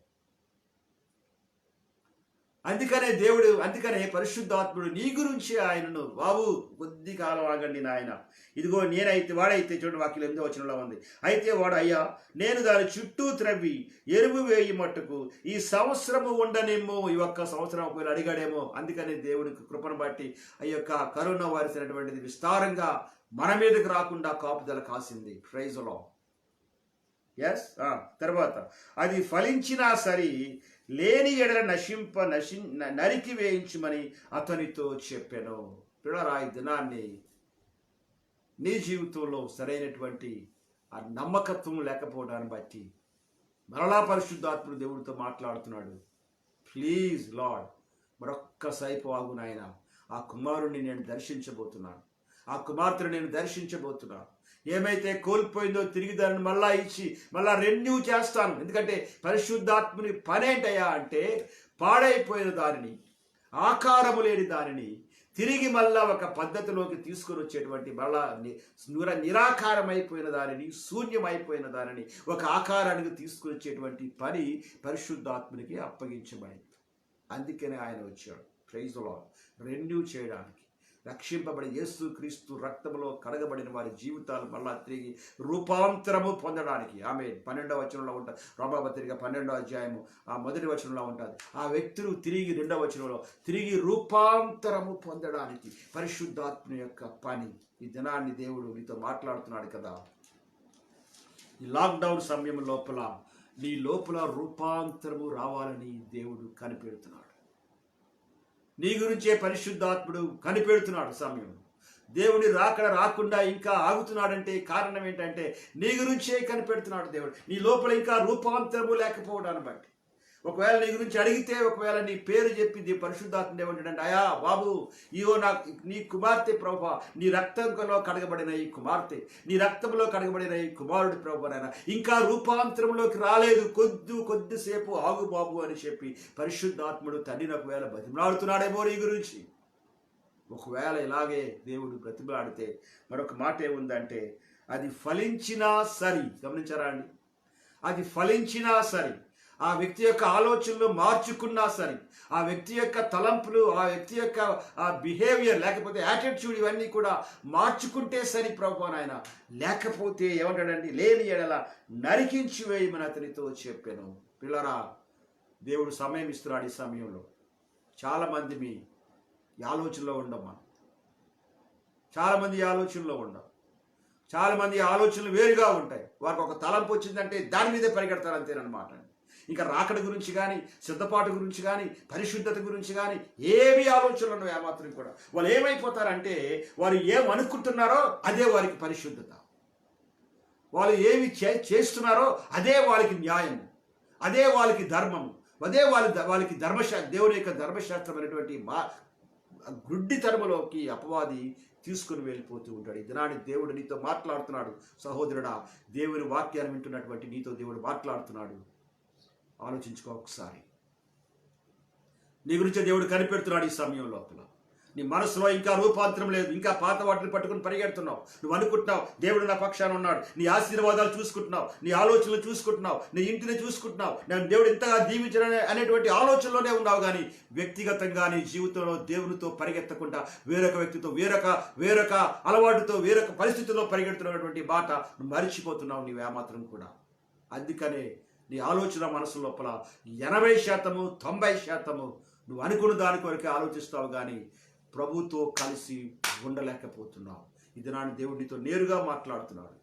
అందుకనే పరిశుద్ధాత్ముడు నీ గురించి ఆయనను, బాబు కొద్ది కాలం ఆగండి నాయన, ఇదిగో నేనైతే, వాడైతే చూడండి వాక్యం 8వ వచనంలో ఉంది, అయితే వాడు, అయ్యా, నేను దాని చుట్టూ త్రవ్వి ఎరువు వేయి మట్టుకు ఈ సంవత్సరము ఉండనేమో. ఈ ఒక్క సంవత్సరం ఒకవేళ అడిగాడేమో. అందుకని దేవునికి కృపను బట్టి ఆ యొక్క కరోనా వైరస్ అనేటువంటిది విస్తారంగా మన మీదకి రాకుండా కాపుదల కాసింది. Praise the Lord. ఎస్. తర్వాత, అది ఫలించినా సరి, లేని ఎడల నరికి వేయించమని అతనితో చెప్పాను. పిల్లరా, ఈ దినాన్ని నీ జీవితంలో సరైనటువంటి ఆ నమ్మకత్వం లేకపోవడాన్ని బట్టి మరలా పరిశుద్ధాత్ముడు దేవుడితో మాట్లాడుతున్నాడు. ప్లీజ్ లార్డ్, మరొక్కసైపు ఆగు నాయన, ఆ కుమారుణ్ణి నేను దర్శించబోతున్నాను, ఆ కుమార్తెను నేను దర్శించబోతున్నాను. ఏమైతే కోల్పోయిందో తిరిగి దాన్ని మళ్ళా ఇచ్చి మళ్ళా రెన్యూ చేస్తాను. ఎందుకంటే పరిశుద్ధాత్ముని పని ఏంటయ్యా అంటే, పాడైపోయిన దానిని, ఆకారము లేని దానిని తిరిగి మళ్ళా ఒక పద్ధతిలోకి తీసుకొని వచ్చేటువంటి, మళ్ళా నిరాకారమైపోయిన దానిని, శూన్యమైపోయిన దానిని ఒక ఆకారానికి తీసుకొని వచ్చేటువంటి పని పరిశుద్ధాత్మునికి అప్పగించబడింది. అందుకనే ఆయన వచ్చాడు. Praise the lord. రెన్యూ చేయడానికి, రక్షింపబడి యేసు క్రీస్తు రక్తంలో కడగబడిన వారి జీవితాలు మళ్ళా తిరిగి రూపాంతరము పొందడానికి. ఆమె 12వ వచనంలో ఉంటుంది, రోమాపత్రిక 12వ అధ్యాయము 1వ వచనంలో ఉంటుంది. ఆ వ్యక్తులు తిరిగి 2వ వచనంలో తిరిగి రూపాంతరము పొందడానికి పరిశుద్ధాత్మ యొక్క పని. ఈ దినాన్ని దేవుడు నీతో మాట్లాడుతున్నాడు కదా. ఈ లాక్డౌన్ సమయం లోపల నీ లోపల రూపాంతరము రావాలని దేవుడు కనిపెడుతున్నాడు. నీ గురించే పరిశుద్ధాత్ముడు కనిపెడుతున్నాడు సమయం. దేవుని రాకుండా ఇంకా ఆగుతున్నాడంటే కారణం ఏంటంటే, నీ గురించే కనిపెడుతున్నాడు దేవుడు. నీ లోపల ఇంకా రూపాంతరము లేకపోవడాన్ని బట్టి. ఒకవేళ నీ గురించి అడిగితే, ఒకవేళ నీ పేరు చెప్పి పరిశుద్ధాత్మ ఏమంటాడంటే, అయా బాబు, ఇయో నీ కుమార్తె ప్రభా, నీ రక్తంలో కడగబడిన ఈ కుమార్తె, నీ రక్తంలో కడగబడిన ఈ కుమారుడి ప్రభానైనా ఇంకా రూపాంతరంలోకి రాలేదు, కొద్దిసేపు ఆగు బాబు అని చెప్పి పరిశుద్ధాత్ముడు తండ్రిని ఒకవేళ బతిమలాడుతున్నాడేమో నీ గురించి. ఒకవేళ ఇలాగే దేవుడు బ్రతిమలాడితే మరొక మాట ఏముందంటే, అది ఫలించినా సరి. గమనించారా అండి? అది ఫలించినా సరి, ఆ వ్యక్తి యొక్క ఆలోచనలు మార్చుకున్నా సరే, ఆ వ్యక్తి యొక్క తలంపులు, ఆ వ్యక్తి యొక్క బిహేవియర్, లేకపోతే యాటిట్యూడ్, ఇవన్నీ కూడా మార్చుకుంటే సరి ప్రభు నాయన. లేకపోతే ఏమంటాడండి, లేని ఎడల నరికించి వేయమని అతనితో చెప్పాను. పిల్లరా, దేవుడు సమయం ఇస్తున్నాడు. ఈ సమయంలో చాలామంది మీ ఆలోచనలో ఉండమ్మా, చాలామంది ఆలోచనలో ఉండం, చాలా మంది ఆలోచనలు వేరుగా ఉంటాయి. వారికి ఒక తలంపు వచ్చిందంటే దాని మీదే పరిగెడతారు అంతేనమాట. ఇంకా రాకడ గురించి కానీ, సిద్ధపాటు గురించి కానీ, పరిశుద్ధత గురించి కానీ ఏమి ఆలోచనలు ఉండవు ఏమాత్రం కూడా. వాళ్ళు ఏమైపోతారంటే వారు ఏమనుకుంటున్నారో అదే వారికి పరిశుద్ధత, వాళ్ళు ఏమి చేస్తున్నారో అదే వాళ్ళకి న్యాయం, అదే వాళ్ళకి ధర్మం, అదే వాళ్ళకి దేవుని యొక్క ధర్మశాస్త్రం అనేటువంటి గుడ్డితనములోకి అపవాది తీసుకుని వెళ్ళిపోతూ ఉంటాడు. ఈ దినాన్ని దేవుడు నీతో మాట్లాడుతున్నాడు. సహోదరుడా, దేవుని వాక్యాన్ని వింటున్నటువంటి నీతో దేవుడు మాట్లాడుతున్నాడు. ఆలోచించుకో ఒకసారి. నీ గురించి దేవుడు కనిపెడుతున్నాడు ఈ సమయం లోపల. నీ మనసులో ఇంకా రూపాంతరం లేదు, ఇంకా పాత వాటిని పట్టుకుని పరిగెడుతున్నావు. నువ్వు అనుకుంటున్నావు దేవుడు నా పక్షాన ఉన్నాడు, నీ ఆశీర్వాదాలు చూసుకుంటున్నావు, నీ ఆలోచనలు చూసుకుంటున్నావు, నీ ఇంటిని చూసుకుంటున్నావు, నేను దేవుడు ఇంతగా దీవించడనే అనేటువంటి ఆలోచనలోనే ఉన్నావు. కానీ వ్యక్తిగతంగా నీ జీవితంలో దేవునితో పరిగెత్తకుండా వేరొక వ్యక్తితో వేరొక అలవాటుతో వేరొక పరిస్థితుల్లో పరిగెడుతున్నటువంటి మాట నువ్వు మరిచిపోతున్నావు నీవేమాత్రం కూడా. అందుకనే నీ ఆలోచన మనసు లోపల 80% 90% నువ్వు అనుకున్న దాని కొరకే ఆలోచిస్తావు, కానీ ప్రభుతో కలిసి ఉండలేకపోతున్నావు. ఇది నాన్న దేవుడితో నేరుగా మాట్లాడుతున్నాడు.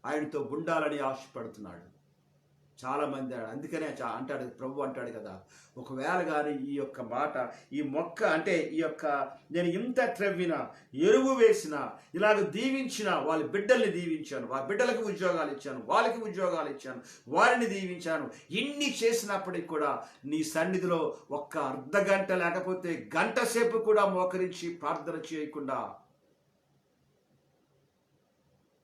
ఆయనతో ఉండాలని ఆశపడుతున్నాడు చాలామంది. అందుకనే అంటాడు, ప్రభు అంటాడు కదా, ఒకవేళ కానీ ఈ యొక్క మాట, ఈ మొక్క అంటే ఈ యొక్క నేను ఇంత త్రవ్వినా, ఎరువు వేసినా, ఇలాగ దీవించిన వాళ్ళ బిడ్డల్ని దీవించాను, వాళ్ళ బిడ్డలకు ఉద్యోగాలు ఇచ్చాను, వాళ్ళకి ఉద్యోగాలు ఇచ్చాను, వారిని దీవించాను, ఇన్ని చేసినప్పటికి కూడా నీ సన్నిధిలో ఒక్క అర్ధ గంట లేకపోతే గంట సేపు కూడా మోకరించి ప్రార్థన చేయకుండా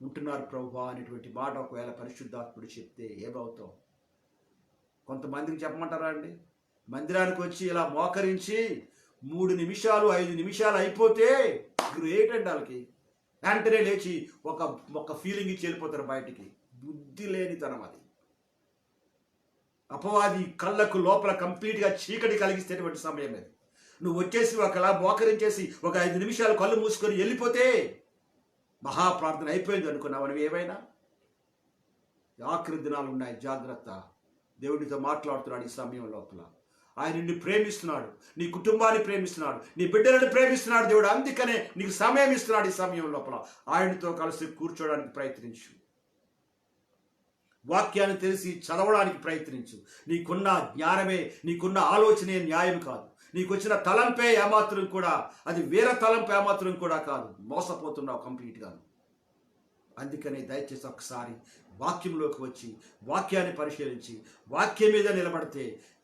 ఉంటున్నారు ప్రభువా అనేటువంటి మాట ఒకవేళ పరిశుద్ధాత్ముడు చెప్తే ఏమవుతావు? కొంతమందికి చెప్పమంటారా అండి? మందిరానికి వచ్చి ఇలా మోకరించి 3 నిమిషాలు 5 నిమిషాలు అయిపోతే గ్రేట్ అండి. వాళ్ళకి వెంటనే లేచి ఒక ఫీలింగ్ ఇచ్చి వెళ్ళిపోతారు బయటికి. బుద్ధి లేనితనం అది. అపవాది కళ్ళకు లోపల కంప్లీట్గా చీకటి కలిగిస్తేటువంటి సమయం అది. నువ్వు వచ్చేసి ఒకలా మోకరించేసి ఒక 5 నిమిషాలు కళ్ళు మూసుకొని వెళ్ళిపోతే మహాప్రార్థన అయిపోయింది అనుకున్నావు నువ్వు. ఏమైనా ఆఖరి దినాలు ఉన్నాయి, జాగ్రత్త. దేవుడితో మాట్లాడుతున్నాడు ఈ సమయం లోపల. ఆయన నిన్ను ప్రేమిస్తున్నాడు, నీ కుటుంబాన్ని ప్రేమిస్తున్నాడు, నీ బిడ్డలను ప్రేమిస్తున్నాడు దేవుడు. అందుకనే నీకు సమయం ఇస్తున్నాడు ఈ సమయం లోపల. ఆయనతో కలిసి కూర్చోడానికి ప్రయత్నించు, వాక్యాన్ని తెలిసి చదవడానికి ప్రయత్నించు. నీకున్న జ్ఞానమే, నీకున్న ఆలోచనే న్యాయం కాదు. నీకు వచ్చిన తలంపే ఏమాత్రం కూడా, అది వేరే తలంపు ఏమాత్రం కూడా కాదు. మోసపోతున్నావు కంప్లీట్గా. అందుకని దయచేసి ఒకసారి వాక్యంలోకి వచ్చి వాక్యాన్ని పరిశీలించి వాక్యం మీద నిలబడితే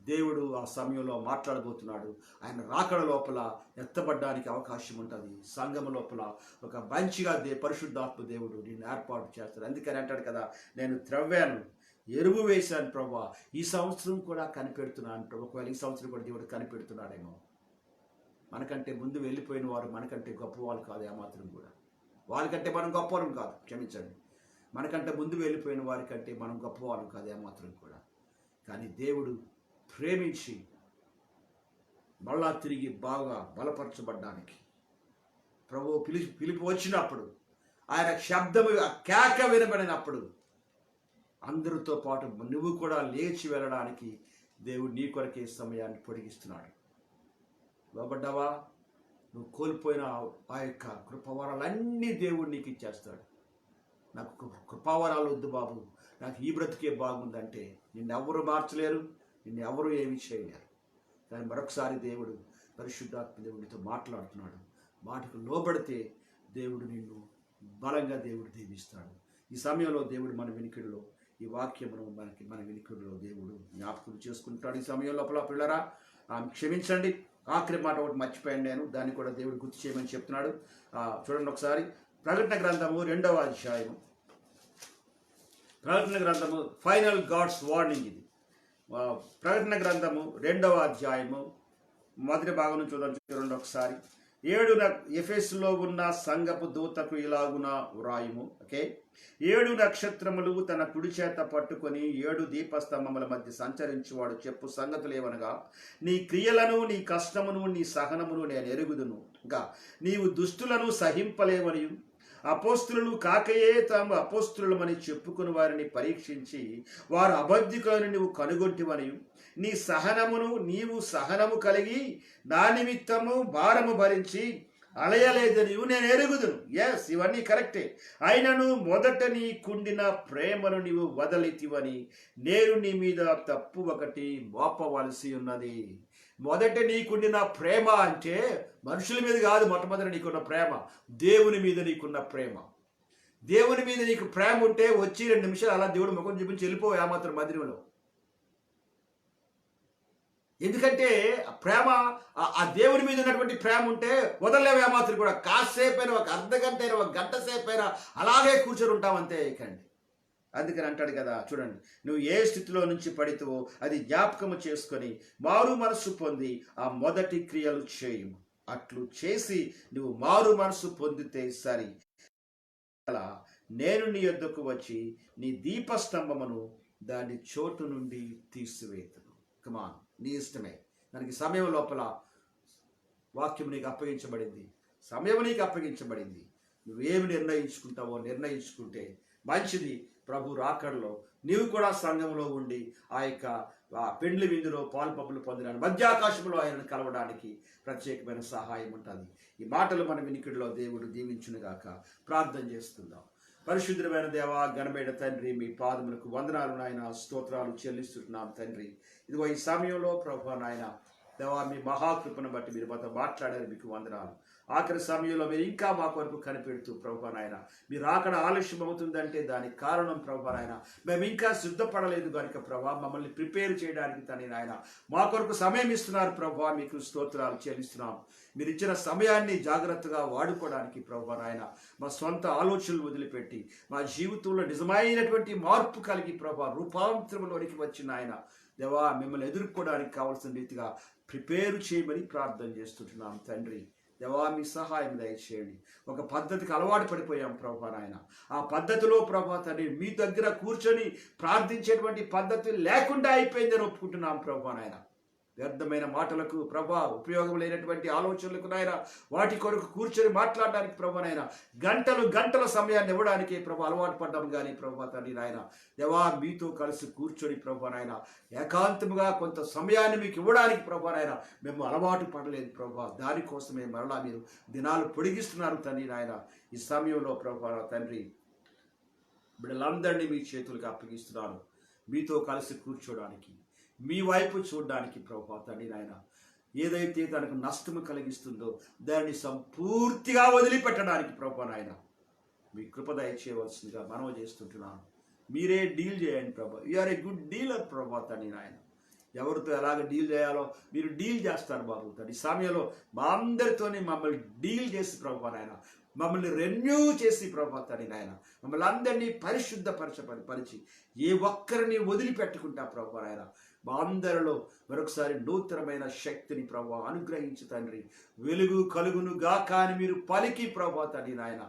దేవుడు ఆ సమయంలో మాట్లాడబోతున్నాడు. ఆయన రాకడ లోపల ఎత్తబడ్డానికి అవకాశం ఉంటుంది. సంఘం లోపల ఒక మంచిగా పరిశుద్ధాత్మ దేవుడు నిన్ను ఏర్పాటు చేస్తాడు. అందుకని అంటాడు కదా, నేను త్రవ్వాను, ఎరువు వేశాను ప్రభువా, ఈ సంవత్సరం కూడా కనిపెడుతున్నాను ప్రభు. ఒకవేళ ఈ సంవత్సరం కూడా దేవుడు కనిపెడుతున్నాడేమో. మనకంటే ముందు వెళ్ళిపోయిన వారు మనకంటే గొప్పవాళ్ళు కాదు ఏమాత్రం కూడా. వాళ్ళకంటే మనం గొప్పవాళ్ళం కాదు, క్షమించండి. మనకంటే ముందు వెళ్ళిపోయిన వారికంటే మనం గొప్పవాళ్ళం కాదు ఏమాత్రం కూడా. కానీ దేవుడు ప్రేమించి మళ్ళా తిరిగి బాగా బలపరచబడ్డానికి ప్రభు పిలిపి వచ్చినప్పుడు, ఆయన శబ్దము కేక వినబడినప్పుడు అందరితో పాటు నువ్వు కూడా లేచి వెళ్ళడానికి దేవుడు నీ కొరకే సమయాన్ని పొడిగిస్తున్నాడు. లోబడ్డావా? నువ్వు కోల్పోయిన ఆ యొక్క కృపావరాలన్నీ దేవుడు నీకు ఇచ్చేస్తాడు. నాకు కృపావరాలు వద్దు బాబు, నాకు ఈ బ్రతికే బాగుందంటే నిన్నెవరు మార్చలేరు, నిన్నెవరు ఏమీ చేయలేరు. కానీ మరొకసారి దేవుడు పరిశుద్ధాత్మ దేవుడితో మాట్లాడుతున్నాడు. మాటకు లోబడితే దేవుడు నిన్ను బలంగా దేవుడు దీవిస్తాడు. ఈ సమయంలో దేవుడు మన వినికిడిలో ఈ వాక్యమును మన వినికిడిలో దేవుడు జ్ఞాపకం చేసుకుంటాడు. ఈ సమయం లోపల పిల్లరా క్షమించండి, ఆఖరి మాట ఒకటి మర్చిపోయాను నేను, దాన్ని కూడా దేవుడు గుర్తు చేయమని చెప్తున్నాడు. చూడండి ఒకసారి, ప్రకటన గ్రంథము 2వ అధ్యాయము. ప్రకటన గ్రంథము ఫైనల్ గాడ్స్ వార్నింగ్ ఇది. ప్రకటన గ్రంథము 2వ అధ్యాయము మొదటి భాగం నుంచి చూడండి ఒకసారి. 7 ఎఫెసులో ఉన్న సంఘపు దూతకు ఇలాగున వ్రాయుము. ఓకే, 7 నక్షత్రములు తన కుడి చేత పట్టుకొని 7 దీపస్తంభముల మధ్య సంచరించువాడు చెప్పు సంగతులు ఏమనగా, నీ క్రియలను, నీ కష్టమును, నీ సహనమును నేను ఎరుగుదును. ఇంకా నీవు దుష్టులను సహింపలేవనియు, అపోస్తులను కాకయే తాము అపోస్తులమని చెప్పుకుని వారిని పరీక్షించి వారు అబద్ధికులను నువ్వు కనుగొంటివనియు, నీవు సహనము కలిగి నా నిమిత్తము భారము భరించి అలయలేదని నేను ఎరుగుదును. ఎస్, ఇవన్నీ కరెక్టే. అయినను మొదట నీకుండిన ప్రేమను నీవు వదలితివని నేను నీ మీద తప్పు ఒకటి మోపవలసి ఉన్నది. మొదట నీకుండిన ప్రేమ అంటే మనుషుల మీద కాదు. మొట్టమొదట నీకున్న ప్రేమ దేవుని మీద నీకున్న ప్రేమ. దేవుని మీద నీకు ప్రేమ ఉంటే వచ్చి 2 నిమిషాలు అలా దేవుడు ముఖం చూపించి వెళ్ళిపోవు ఏమాత్రం మందిరంలో. ఎందుకంటే ప్రేమ, ఆ దేవుని మీద ఉన్నటువంటి ప్రేమ ఉంటే వదలలేవు ఏమాత్రం కూడా. కాసేపైనా, ఒక అర్ధ గంట అయినా, ఒక గంట సేపు అయినా అలాగే కూర్చొని ఉంటాం అంతే. ఇకండి అందుకని అంటాడు కదా, చూడండి, నువ్వు ఏ స్థితిలో నుంచి పడితేవో అది జ్ఞాపకము చేసుకొని మారు మనసు పొంది ఆ మొదటి క్రియలు చేయము. అట్లు చేసి నువ్వు మారు మనసు పొందితే సరి. అలా నేను నీ యొద్దకు వచ్చి నీ దీపస్తంభమును దాని చోటు నుండి తీసివేతును. కమాన్, నీ ఇష్టమే. దానికి సమయం లోపల వాక్యం నీకు అప్పగించబడింది, సమయం నీకు అప్పగించబడింది. నువ్వేమి నిర్ణయించుకుంటావో నిర్ణయించుకుంటే మంచిది. ప్రభు రాకడలో నీవు కూడా సంఘంలో ఉండి ఆ యొక్క పెండ్లి విందులో పాలు పప్పులు పొందడానికి, మధ్యాకాశంలో ఆయనను కలవడానికి ప్రత్యేకమైన సహాయం ఉంటుంది. ఈ మాటలు మన వినికిడిలో దేవుడు దీవించునుగాక. ప్రార్థన చేసుకుందాం. పరిశుద్ధమైన దేవా, ఘనమైన తండ్రి, మీ పాదములకు వందనాలు నాయన, స్తోత్రాలు చెల్లిస్తున్నాం తండ్రి. ఇదిగో ఈ సమయంలో ప్రభు నాయన దేవా, మీ మహాకృపను బట్టి మీరు మాతో మాట్లాడారు, మీకు వందనాలు. ఆఖరి సమయంలో మీరు ఇంకా మా కొరకు కనిపెడుతూ ప్రభు నాయన, మీరు అక్కడ ఆలస్యం అవుతుందంటే దానికి కారణం ప్రభు నాయన, మేము ఇంకా సిద్ధపడలేదు కనుక ప్రభా, మమ్మల్ని ప్రిపేర్ చేయడానికి తని నాయన మా కొరకు సమయం ఇస్తున్నారు ప్రభు. మీకు స్తోత్రాలు చెల్లిస్తున్నాం. మీరు ఇచ్చిన సమయాన్ని జాగ్రత్తగా వాడుకోవడానికి ప్రభు నాయన, మా సొంత ఆలోచనలు వదిలిపెట్టి మా జీవితంలో నిజమైనటువంటి మార్పు కలిగి ప్రభు రూపాంతరంలోనికి వచ్చిన ఆయన దేవా, మిమ్మల్ని ఎదుర్కోవడానికి కావాల్సిన రీతిగా ప్రిపేర్ చేయమని ప్రార్థన చేస్తుంటున్నాం తండ్రి. దేవా, మీ సహాయం దయచేయండి. ఒక పద్ధతికి అలవాటు పడిపోయాం ప్రభా నాయన. ఆ పద్ధతిలో ప్రభా తండ్రి మీ దగ్గర కూర్చొని ప్రార్థించేటువంటి పద్ధతి లేకుండా అయిపోయిందని ఒప్పుకుంటున్నాం ప్రభా నాయన. వ్యర్థమైన మాటలకు ప్రభా, ఉపయోగం లేనటువంటి ఆలోచనలకు నాయన, వాటి కొరకు కూర్చొని మాట్లాడడానికి ప్రభా నాయన గంటలు గంటల సమయాన్ని ఇవ్వడానికి ప్రభా అలవాటు పడ్డాం. కానీ ప్రభా తండ్రి నాయన దేవా, మీతో కలిసి కూర్చొని ప్రభా నాయన ఏకాంతముగా కొంత సమయాన్ని మీకు ఇవ్వడానికి ప్రభా నాయన మేము అలవాటు పడలేదు ప్రభా. దానికోసమే మరలా మీరు దినాలు పొడిగిస్తున్నారు తండ్రి నాయన. ఈ సమయంలో ప్రభా తండ్రి బిడ్డలందరినీ మీ చేతులకు అప్పగిస్తున్నాను. మీతో కలిసి కూర్చోడానికి, మీ వైపు చూడడానికి ప్రభా తండ్రి నాయన, ఏదైతే తనకు నష్టము కలిగిస్తుందో దాన్ని సంపూర్తిగా వదిలిపెట్టడానికి ప్రభా నాయన మీ కృప దయచేయవలసిందిగా మనవి చేస్తుంటున్నాను. మీరే డీల్ చేయండి ప్రభా. యూఆర్ ఏ గుడ్ డీలర్ ప్రభా తండ్రి నాయన. ఎవరితో ఎలాగ డీల్ చేయాలో మీరు డీల్ చేస్తారు బాబు తండ్రి. ఈ సమయంలో మా అందరితోనే మమ్మల్ని డీల్ చేసి ప్రభా నాయన, మమ్మల్ని రెన్యూ చేసి ప్రభా తండ్రి నాయన, మమ్మల్ని అందరినీ పరిచి ఏ ఒక్కరిని వదిలిపెట్టుకుంటా ప్రభా నాయన, మా అందరిలో మరొకసారి నూతనమైన శక్తిని ప్రభా అనుగ్రహించి తండ్రి. వెలుగు కలుగును గాక అని మీరు పలికి ప్రభా తండ్రి నాయన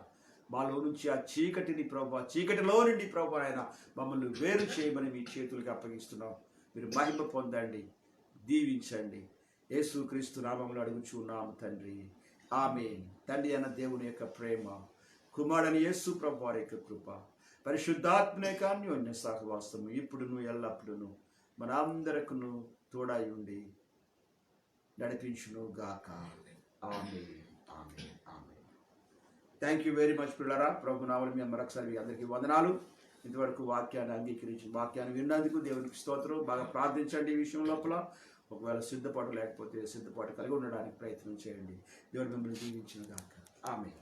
మాలో నుంచి ఆ చీకటిని ప్రభా, చీకటిలో నుండి ప్రభా నాయన మమ్మల్ని వేరు చేయమని మీ చేతులకు అప్పగిస్తున్నాం. మీరు మహిమ పొందండి, దీవించండి. యేసుక్రీస్తు నామములో అడుగుచున్నాం తండ్రి, ఆమేన్. తండ్రి అన్న దేవుని యొక్క ప్రేమ, కుమారుని యేసు ప్రభు వారి యొక్క కృప, పరిశుద్ధాత్మ యొక్క అన్యోన్య సహవాసము ఇప్పుడును ఎల్లప్పుడును మన అందరికును తోడై ఉండి నడిపించును గాక. ఆమేన్, ఆమేన్, ఆమేన్. థ్యాంక్ యూ వెరీ మచ్ పిల్లరా. ప్రభు నామములో మీ మరొకసారి మీ అందరికీ వందనాలు. ఇంతవరకు వాక్యాన్ని అంగీకరించి వాక్యాన్ని విన్నందుకు దేవునికి స్తోత్రం. బాగా ప్రార్థించండి ఈ విషయం లోపల. ఒకవేళ సిద్ధపాటు లేకపోతే సిద్ధపాటు కలిగి ఉండడానికి ప్రయత్నం చేయండి. దేవుడు మిమ్మల్ని దీవించును గాక. ఆమేన్.